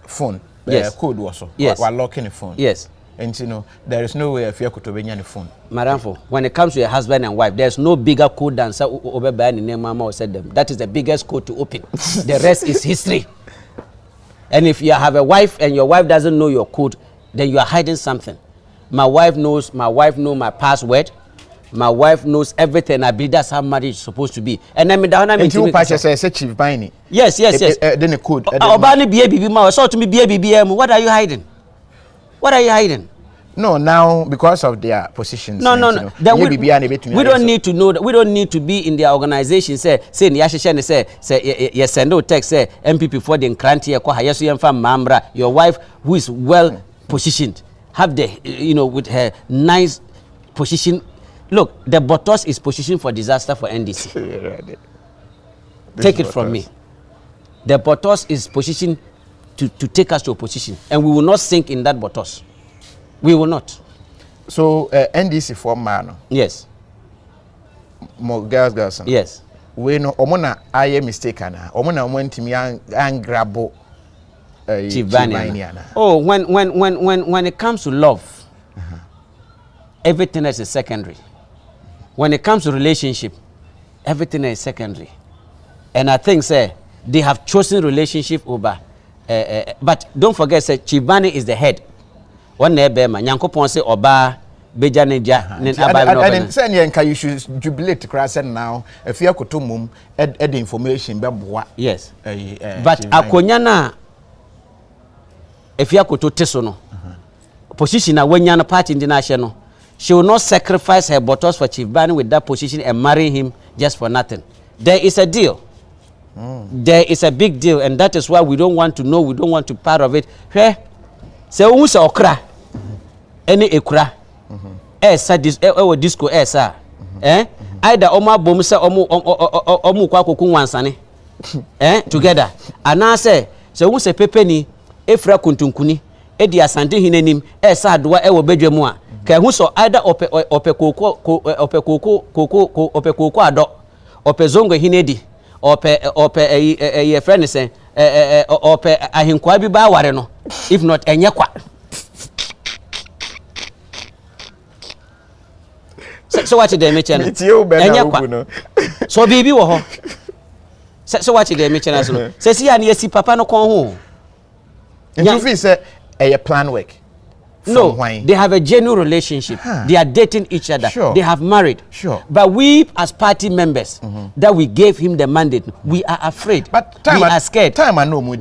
phone. Yes. Code also. Yes. We're locking the phone. Yes. And you know, there is no way Afia Akoto benya ne phone. Maramfo, when it comes to a husband and wife, there's no bigger code than Obeba ni Mama said them. That is the biggest code to open. The rest is history. And if you have a wife and your wife doesn't know your code, then you are hiding something. My wife knows my password. My wife knows everything. I believe that's how marriage is supposed to be. And then you patches say Chief Bini. Yes. Then a code. Obani BABB ma so to me BABBM. What are you hiding? What are you hiding? No, now because of their positions. No. Then we don't need to know that. We don't need to be in their organization. Say yes, send no text. Say MPP for the Nkranti kwa yesu yemfa Mambra. Your wife who is well positioned, have the with her nice position. Look, the butt0cks is positioned for disaster for NDC. Take it from me. The butt0cks is positioned to take us to a position, and we will not sink in that butt0cks. We will not. So NDC for man. Yes. More girls. Yes. We know omona aye mistake ana. Omona wentimi an grabo. Oh, when it comes to love, everything else is secondary. When it comes to relationship, everything is secondary. And I think they have chosen relationship over. But don't forget, Chibani is the head. One nebema, Yankopon say Oba, Bejaneja, and then say you should jubilate crass now. If you could mum add information, yes. But Akonyana, if you could to Tesono, position a Wenyana party in the national, she will not sacrifice her butt0cks for Chief Bani with that position and marry him just for nothing. There is a deal. There is a big deal, and that is why we don't want to know, we don't want to be part of it. So who's okra? Any ekra? Disco either Oma Bomsa Omu Kwaku Wansani. Together. And I say, so who's a pepeni, Efra Kuntunkuni, Eddie Asante Hinenim, Sadwa Ewo Bedremua. Whoso either Ope Coco Ado, Ope Zongo Hinedi. Ope a friend is saying ope ahinkwabi ba ware no, if not enyekwa. So what did they mention? Enyekwa. So bibi wo ho. So what did they mention so? Say see an yesi papa no kon ho. You feel say a plan work. No, they have a genuine relationship. They are dating each other. Sure. They have married. Sure. But we, as party members, that we gave him the mandate, we are afraid. But we are scared. Time I know, you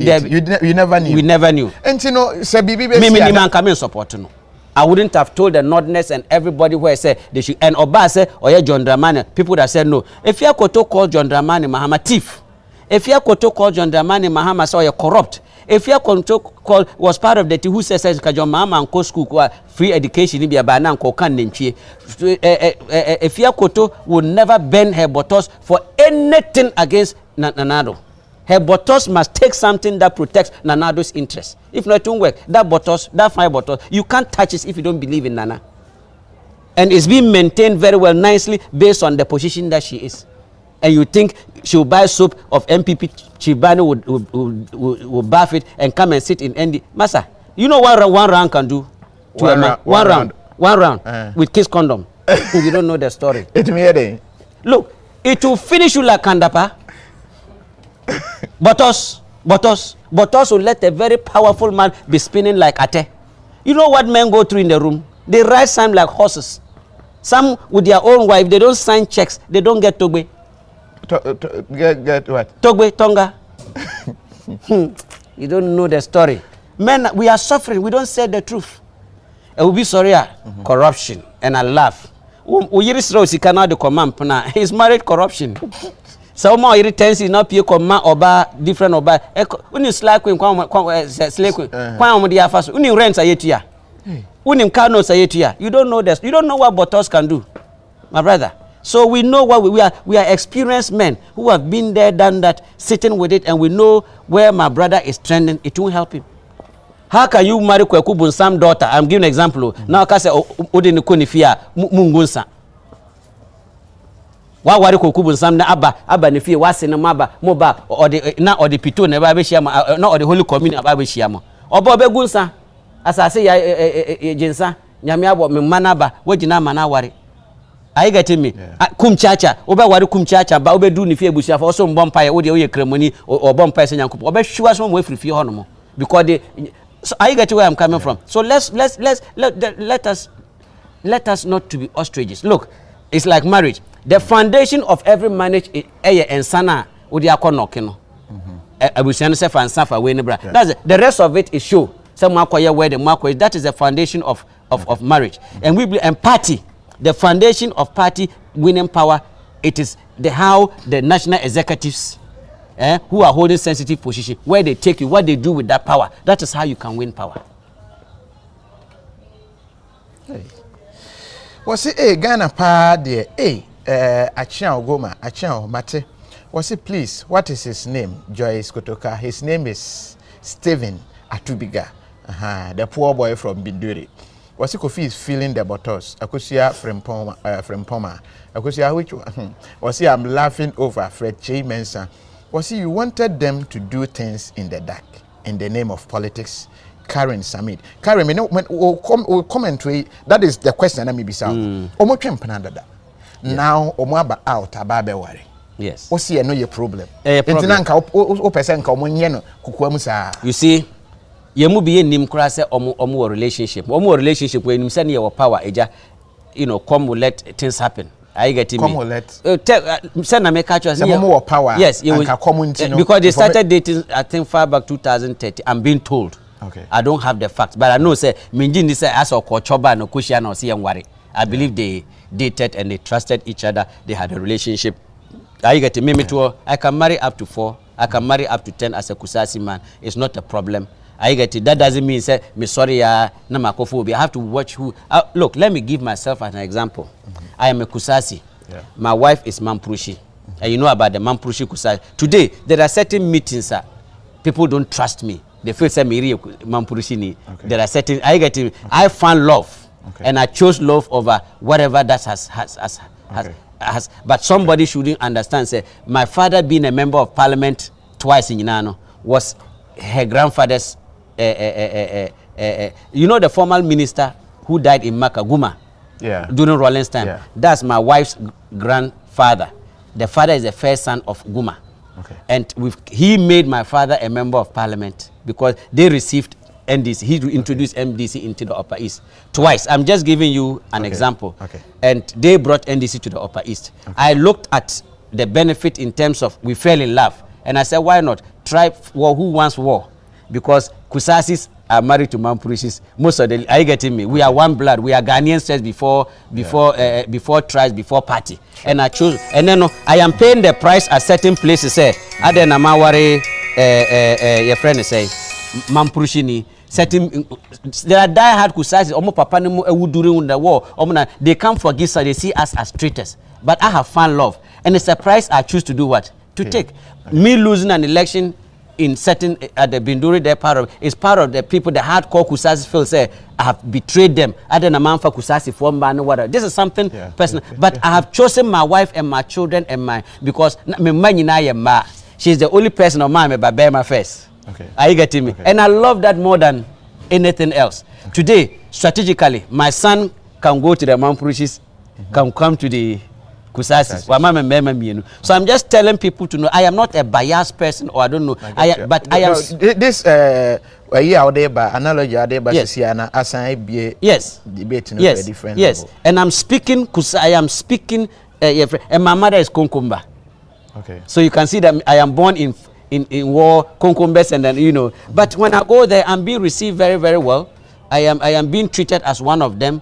never knew. We never knew. And you know, man come in support. No, I wouldn't have told the Nordness and everybody who said they should. And Oba said, "Oh yeah, John Dramani." People that said no. If Afia Akoto called John Dramani Mahama thief, if Afia Akoto called John Dramani Mahama so you're corrupt. If Afia Akoto was part of the team who says Kajon Mama and Co school free education in Biabana and Kokan Nenchi, Afia Akoto would never bend her butt0cks for anything against Nanado. Her butt0cks must take something that protects Nanado's interests. If not, it won't work. That butt0cks, that fine butt0cks, you can't touch it if you don't believe in Nana. And it's being maintained very well, nicely, based on the position that she is. And you think she'll buy soap of MPP Chibani will bath it and come and sit in ND. Massa, you know what one round can do to a man? One round with kiss condom. You don't know the story. Look, it will finish you like Kandapa. Butt0cks will let a very powerful man be spinning like Ate. You know what men go through in the room? They ride some like horses. Some with their own wife, they don't sign checks, they don't get Togbe. Get what? Togbe, Tonga. You don't know the story. Men, we are suffering. We don't say the truth. I will be sorry. Corruption. And I laugh. He's married corruption. So more irritants is not pure command oba different oba. Uni slack when slake when the affairs. Uni rents a yetia. Uni carnos a yetia. You don't know this. You don't know what butt0cks can do, my brother. So we know what we are experienced men who have been there, done that, sitting with it, and we know where my brother is trending. It won't help him. How can you marry Kwekubun Sam daughter? I'm giving an example. Now I say Odin Kunifia Mungunsa. Why worry Kwekubun Sam na Abba Nifia was in a maba moba or the pito never be shama, not the Holy Communion of Abishiamo. Or Bobbe Gunsa. as I say jinsa nyame abo me manaba wagina manaware. Are you getting me? Kum chacha, oba wari kum chacha, ba obe do ni fie busia for so mbompa wo de oye kremoni or bompa se nyankopo. Obe sure so mo free fie hono because they. So are you getting where I'm coming from? So let us not to be ostriches. Look, it's like marriage. The foundation of every marriage is ensana odi akonokino. Abusiano se fa nsafa we ne bra. That's the rest of it is show. Some akoye where the mark that is the foundation of marriage. And we and party, the foundation of party winning power, it is the how the national executives who are holding sensitive position, where they take you, what they do with that power. That is how you can win power. Hey. Was it Ghana pa there? Achiao Goma, Achiao Mate. Was it please? What is his name? Joyce Kotoka. His name is Stephen Atubiga. The poor boy from Binduri. Was it Kofi is feeling the bottles? Akusia from Poma. Akusia which one? Was he I'm laughing over Fred J. Mensa. Was he you wanted them to do things in the dark in the name of politics? Karen Samid. Karen, we'll comment to it. That is the question that may be sound. Now, Omaba out, Ababe worry. Yes. What's here? No, your problem. You see, you must be in Nimkrasa or relationship. Omo relationship when you send your power, come will let things happen. I get it. Come will let. Send a make more power. Yes, because they started dating. I think far back 2030. I'm being told. Okay. I don't have the facts, but I know say Minjin say as or Kochoba no Kusha no see and worry. I believe they dated and they trusted each other. They had a relationship. I get it. I can marry up to 4. I can marry up to 10 as a Kusasi man. It's not a problem. I get it. That doesn't mean say me sorry na makophobia. I have to watch who. Look, let me give myself an example. I am a Kusasi. Yeah. My wife is Mamprushi. And you know about the Mamprushi Kusasi. Today there are certain meetings. People don't trust me. They feel say me Mamprushi ni. There are certain. I get it. I found love, and I chose love over whatever that has. But somebody shouldn't understand. Say my father being a member of parliament twice in Yinano was her grandfather's. You know the former minister who died in Makaguma during Rollins time. Yeah. That's my wife's grandfather. The father is the first son of Guma. Okay. And he made my father a member of parliament because they received NDC. He introduced NDC into the Upper East twice. I'm just giving you an example. Okay. And they brought NDC to the Upper East. Okay. I looked at the benefit in terms of we fell in love. And I said, why not? Try war who wants war? Because Kusasis are married to Mampurishis. Most of the, are you getting me? We are one blood. We are Ghanaians first before tribes, before party. And I chose, and then I am paying the price at certain places. Say, Aden Amawari, your friend say, Mampurushini. Certain, there are die-hard Kusasis. Omo papa nemu during the war. They come for gifts, so they see us as traitors. But I have found love, and it's a price I choose to do what to take. Me losing an election. In certain at the Binduri, they're part of the people, the hardcore Kusasi feel say I have betrayed them. I don't know for Kusasi for whatever. This is something personal. But I have chosen my wife and my children and my because she's the only person of mine but bear my face. Okay. Are you getting me? Okay. And I love that more than anything else. Okay. Today, strategically, my son can go to the Mampurishis, can come to the Kusasis. So I'm just telling people to know I am not a biased person or I don't know. But I am this analogy yes debate different yes level. And I'm speaking I am speaking and my mother is Konkumba. Okay. So you can see that I am born in war Konkumbas and then but when I go there I'm being received very, very well. I am being treated as one of them.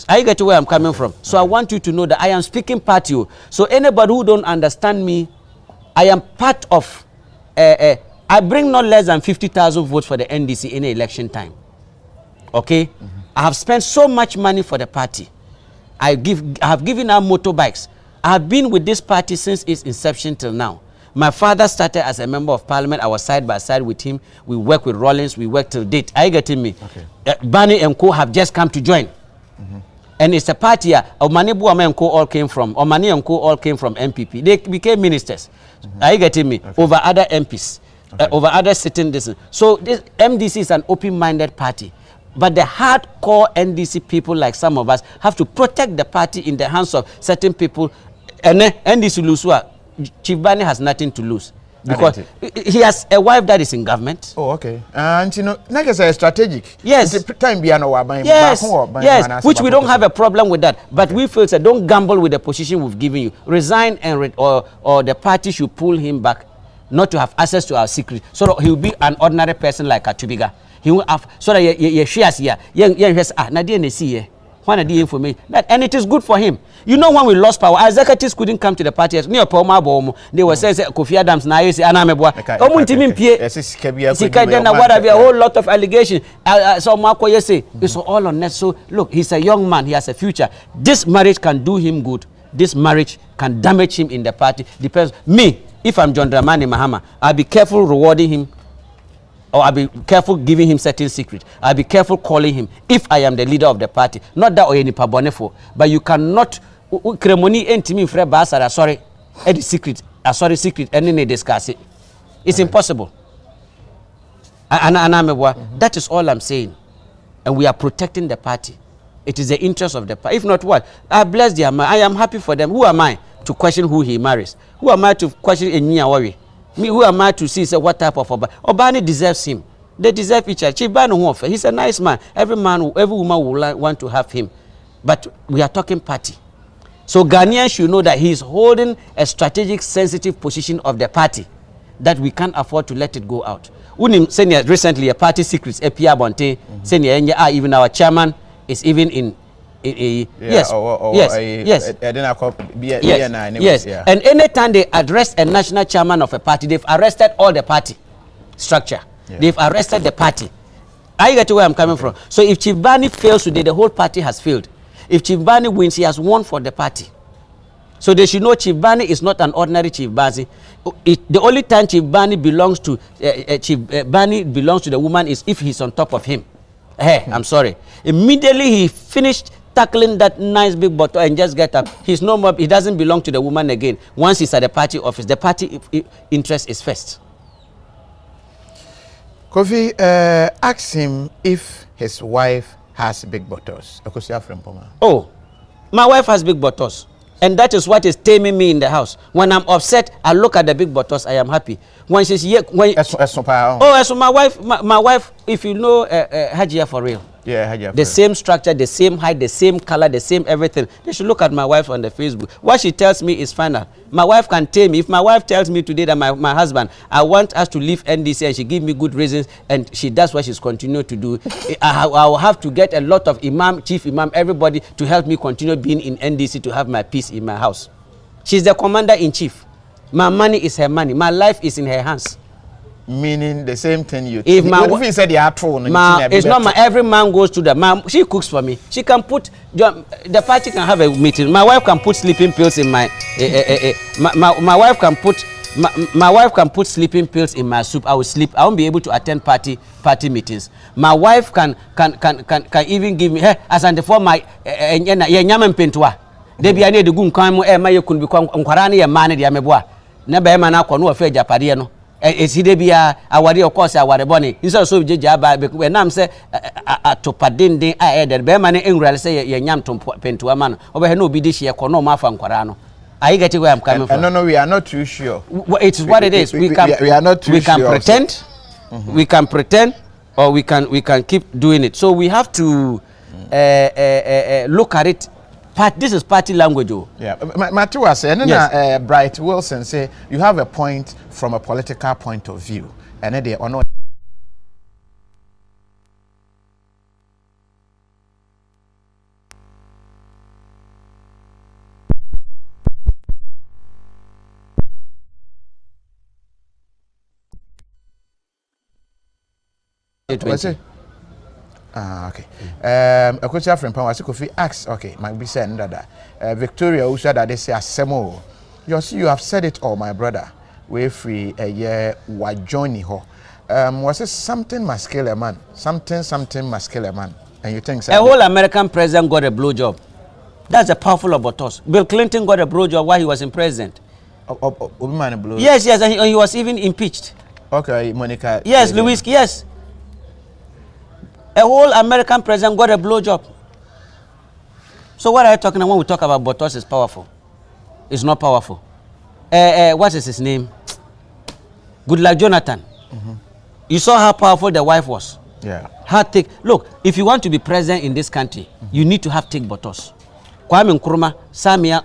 I get to where I'm coming from. So I want you to know that I am speaking part to you. So anybody who don't understand me, I am part of, I bring not less than 50,000 votes for the NDC in election time. Okay? I have spent so much money for the party. I have given out motorbikes. I have been with this party since its inception till now. My father started as a member of parliament. I was side by side with him. We work with Rollins. We work till date. Are you getting me? Okay. Barney and Co have just come to join. And it's a party. Omanibu and Co all came from. Omani and Co all came from MPP. They became ministers. Are you getting me? Okay. Over other MPs, over other sitting. So this MDC is an open-minded party. But the hardcore NDC people, like some of us, have to protect the party in the hands of certain people. And NDC lose, Chief Bani has nothing to lose. Because he has a wife that is in government. Oh, okay. And you know, like I said, strategic. Yes. Yes, which we don't have a problem with that. But we feel that don't gamble with the position we've given you. Resign and or the party should pull him back, not to have access to our secret. So that he will be an ordinary person like Atubiga. He will have, so that you shares here. Information that, and it is good for him. You know, when we lost power, our executives couldn't come to the party. Near Poma, they were saying KOFI Adams now you say Anamebwa. What have a whole lot of allegations. So Marco say it's all on net. So look, he's a young man, he has a future. This marriage can do him good. This marriage can damage him in the party. Depends. Me, if I'm John Dramani Mahama, I'll be careful rewarding him. Or I'll be careful giving him certain secrets. I'll be careful calling him if I am the leader of the party. Not that or any pabonefo. But you cannot cremoni entimi fre basara sorry. Any secret. Secret. And then they discuss it. It's impossible. That is all I'm saying. And we are protecting the party. It is the interest of the party. If not what? I bless their mind. I am happy for them. Who am I to question who he marries? Who am I to question Enya worry? Me, who am I to see say what type of Obani deserves him. They deserve each other. Chief Bani, he's a nice man. Every woman will want to have him. But we are talking party. So Ghanaians should know that he is holding a strategic, sensitive position of the party that we can't afford to let it go out. Unim senior recently a party secrets Afia Akoto senior even our chairman is even in yes. And anytime they address a national chairman of a party, they've arrested all the party structure. Yeah. They've arrested the party. I get to where I'm coming from. So if Chief Bani fails today, the whole party has failed. If Chief Bani wins, he has won for the party. So they should know Chief Bani is not an ordinary Chief Bani. The only time Chief Bani belongs to the woman is if he's on top of him. Hey, I'm sorry. Immediately he finished tackling that nice big bottle and just get up. He's no more. He doesn't belong to the woman again. Once he's at the party office, the party interest is first. Kofi, ask him if his wife has big bottles. Oh, my wife has big bottles. And that is what is taming me in the house. When I'm upset, I look at the big bottles, I am happy. When she's here, so my wife, if you know Hajia for real. Yeah, Hajia. The same structure, the same height, the same color, the same everything. They should look at my wife on the Facebook. What she tells me is final. My wife can tell me. If my wife tells me today that my husband, I want us to leave NDC and she give me good reasons and she does what she's continued to do, I will have to get a lot of imam, chief imam, everybody to help me continue being in NDC to have my peace in my house. She's the commander-in-chief. My money is her money. My life is in her hands. Meaning the same thing you. If my wife said it's not my every man goes to the she cooks for me. She can put the party can have a meeting. My wife can put sleeping pills in my my wife can put my wife can put sleeping pills in my soup. I will sleep. I won't be able to attend party meetings. My wife can even give me as and for my nyam pentua. They be any the gun kan mo my you could be nkwara na man de ameboa. Na be ma na akọ no ofa japade no. Eside bia aware of course aware boni instead so jeje aba be nam say atopadenden aeder be ma ne enwurale say ye nyam pentua ma no obe no obi de hie ko no ma fa nkwara no. Are you getting where I'm coming from? No, we are not too sure. It's what it is. We are not too sure. We can pretend. We can pretend, or we can keep doing it. So we have to look at it. This is party language. Yeah, Matua said, and then Bright Wilson say you have a point from a political point of view, and then they are not. Okay. A question from Kofi asks, okay, might be said that Victoria who said that they say asemo. You have said it all, my brother. We free a year wa joining ho. Was it something must kill a man? Something must kill a man. And you think so? A whole American president got a blowjob. That's a powerful about us. Bill Clinton got a blowjob while he was in president. Yes, and he was even impeached. Okay, Monica. Yes, Lewinsky, yes. A whole American president got a blowjob. So what are you talking about when we talk about butt0cks is powerful? It's not powerful. What is his name? Goodluck Jonathan. You saw how powerful the wife was. Yeah. Her thick. Look, if you want to be president in this country, you need to have thick butt0cks. Kwame Nkrumah, Samia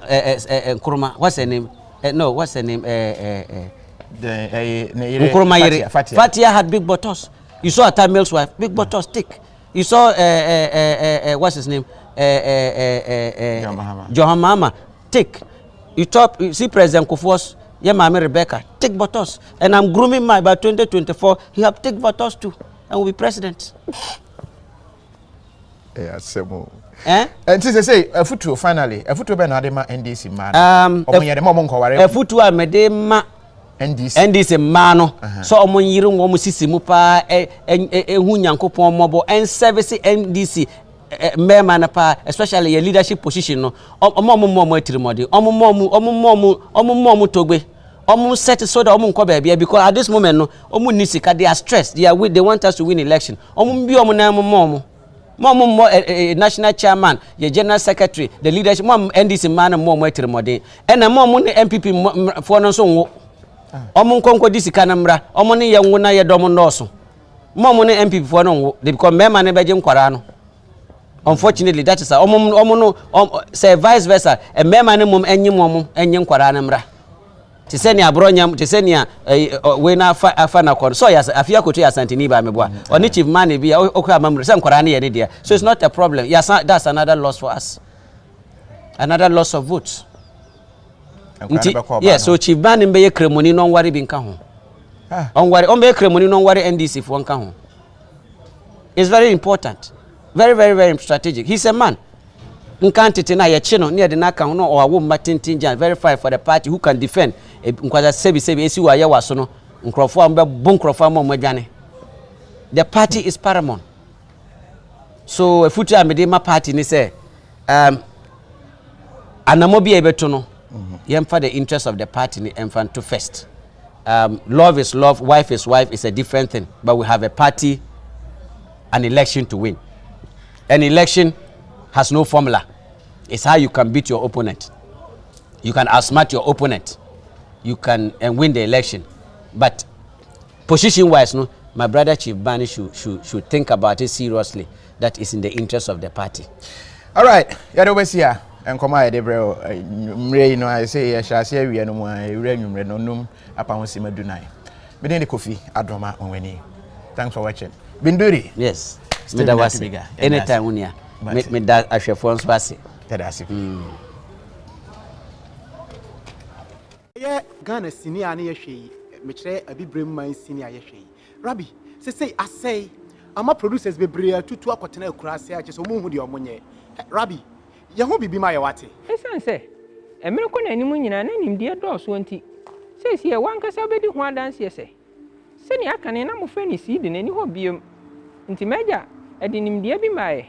Nkrumah, what's her name? No, what's her name? Nkrumah Fatia had big butt0cks. You saw Atta Mills' wife, big butt0cks, thick. You saw what's his name? John Mahama, thick. You see President Kufuor's, Mami Rebecca, thick butt0cks. And I'm grooming my by 2024. He have thick butt0cks too, and will be president. Yeah, same. And since say a foot finally, a foot ben adema NDC man. A foot a medema NDC mano. So omon yiru wo musisi mu pa hu nyankopon mobo and service NDC member na pa, especially your leadership position no. Omo atirimode. Omo togbe. Omo set so that omo nko bia because at this moment no omo ni sika, they are stressed. They want us to win election. Omo bi omo na omo national chairman, your general secretary, the leadership, NDC man and more atirimode. And a mom MPP for no so omo nkonko disi kanamra omo ne ye nwuna ye dom ndoso mom ne MPP for no they become member ne beje nkwara no. Unfortunately that is omo no say vice versa a member ne mom enyi nkwara na mra ti se ni abronya ti se ni we na afa na kon so yes Afia Akoto ya santini ba meboa oni chief man e bia okwa mamre se nkwara na ye ne dia, so it's not a problem. Yes, that's another loss for us, another loss of votes. Yes, so chief man mbe ye kremoni no nware bi nka ho. Onware on be kremoni no nware NDC fo nka ho. It's very important, very very very strategic. He's a man nkantete na ye chi no ne de na ka ho no o awo matintinjan verify for the party who can defend nkwaza sebi esi wa ye waso no nkrofo am be bu nkrofo am modwane. The party is paramount. So a future amedema party ni say anamobi ebeto no for the interest of the party and to first. Love is love, wife is wife is a different thing, but we have a party, an election to win. An election has no formula. It's how you can beat your opponent. You can outsmart your opponent. You can win the election. But position wise, no, my brother Chief Bani should think about it seriously. That is in the interest of the party. All right, you're always here. And come out, bro. You know, I say, I shall say, we are no more. No num upon Sima Dunai. But then the coffee, Adroma on Winnie. Thanks for watching. Binduri. Yes, Unauthorized. Anytime, Unia. Me that I shall phone Swasi. That's it. Yeah, Ghana senior near she, Mitre, a big brim my senior she. Rabbi, say, I say, I'm a producers be bria to a cotton cross here, just a moon with your money. Rabbi. Yahu bibi ma yawate. Esan se. Emereko na animu nyina na nim de do so nti. Se se wan kasa bedi ho adanse se. Se ni aka ne na mo fe ni si de nani ho biem. Nti meja e de nim de bi maaye.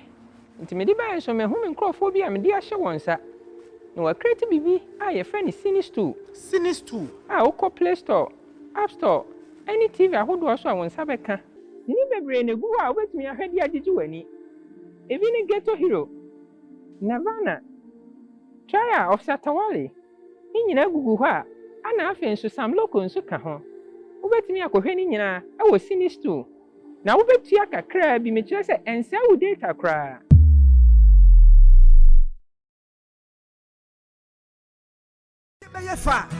Nti me di ba so me hu me nkrofo bi a me di a hye wonsa. No wa create bibi a ye fe ni Sinistu. Sinistu. A wo Play Store, App Store, any TV ahodo so a wonsa beka. Ni bebre na gu a obetumi ahwede agigi wani. Ebi ni Ghetto Hero. Navana Chaya of Satawali. In Gugu ha, and Afia so some local and suka ho. Ubet me a cohening, I was Sinistu. Now ubet yaka crab be matress and sell data cry.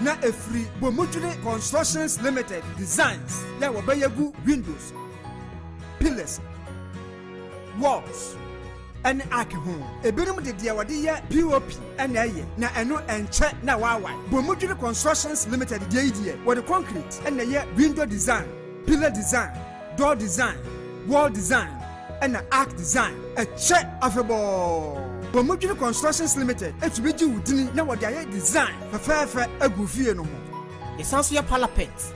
Na a free Bomujule Constructions Limited designs. There were Bayagu windows, pillars, walls. And Akihon, a bedroom de Diawadia, POP, and Aye, na eno and check na wawa. Bomujule Constructions Limited, the idea, where the concrete and the window design, pillar design, door design, wall design, and the arc design, a check of a ball. Bomujule Constructions Limited, it's with you, didn't know what they design for fair a goofy no more. It's also your parapet.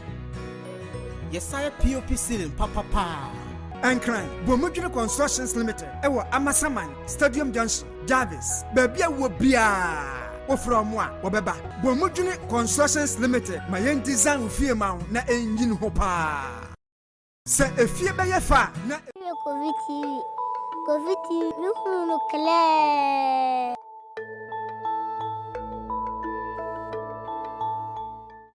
Yes, I POP ceiling, papa. And crime, Bomujule Constructions Limited, Ewa Amasaman, Stadium Junction, Jarvis, Babia Wabia, or from one, Wababa, Bomujule Constructions Limited, my young design with fear mount, na engine hopa. Say a fear by a far, KOFI TV. KOFI TV, nous nous clair.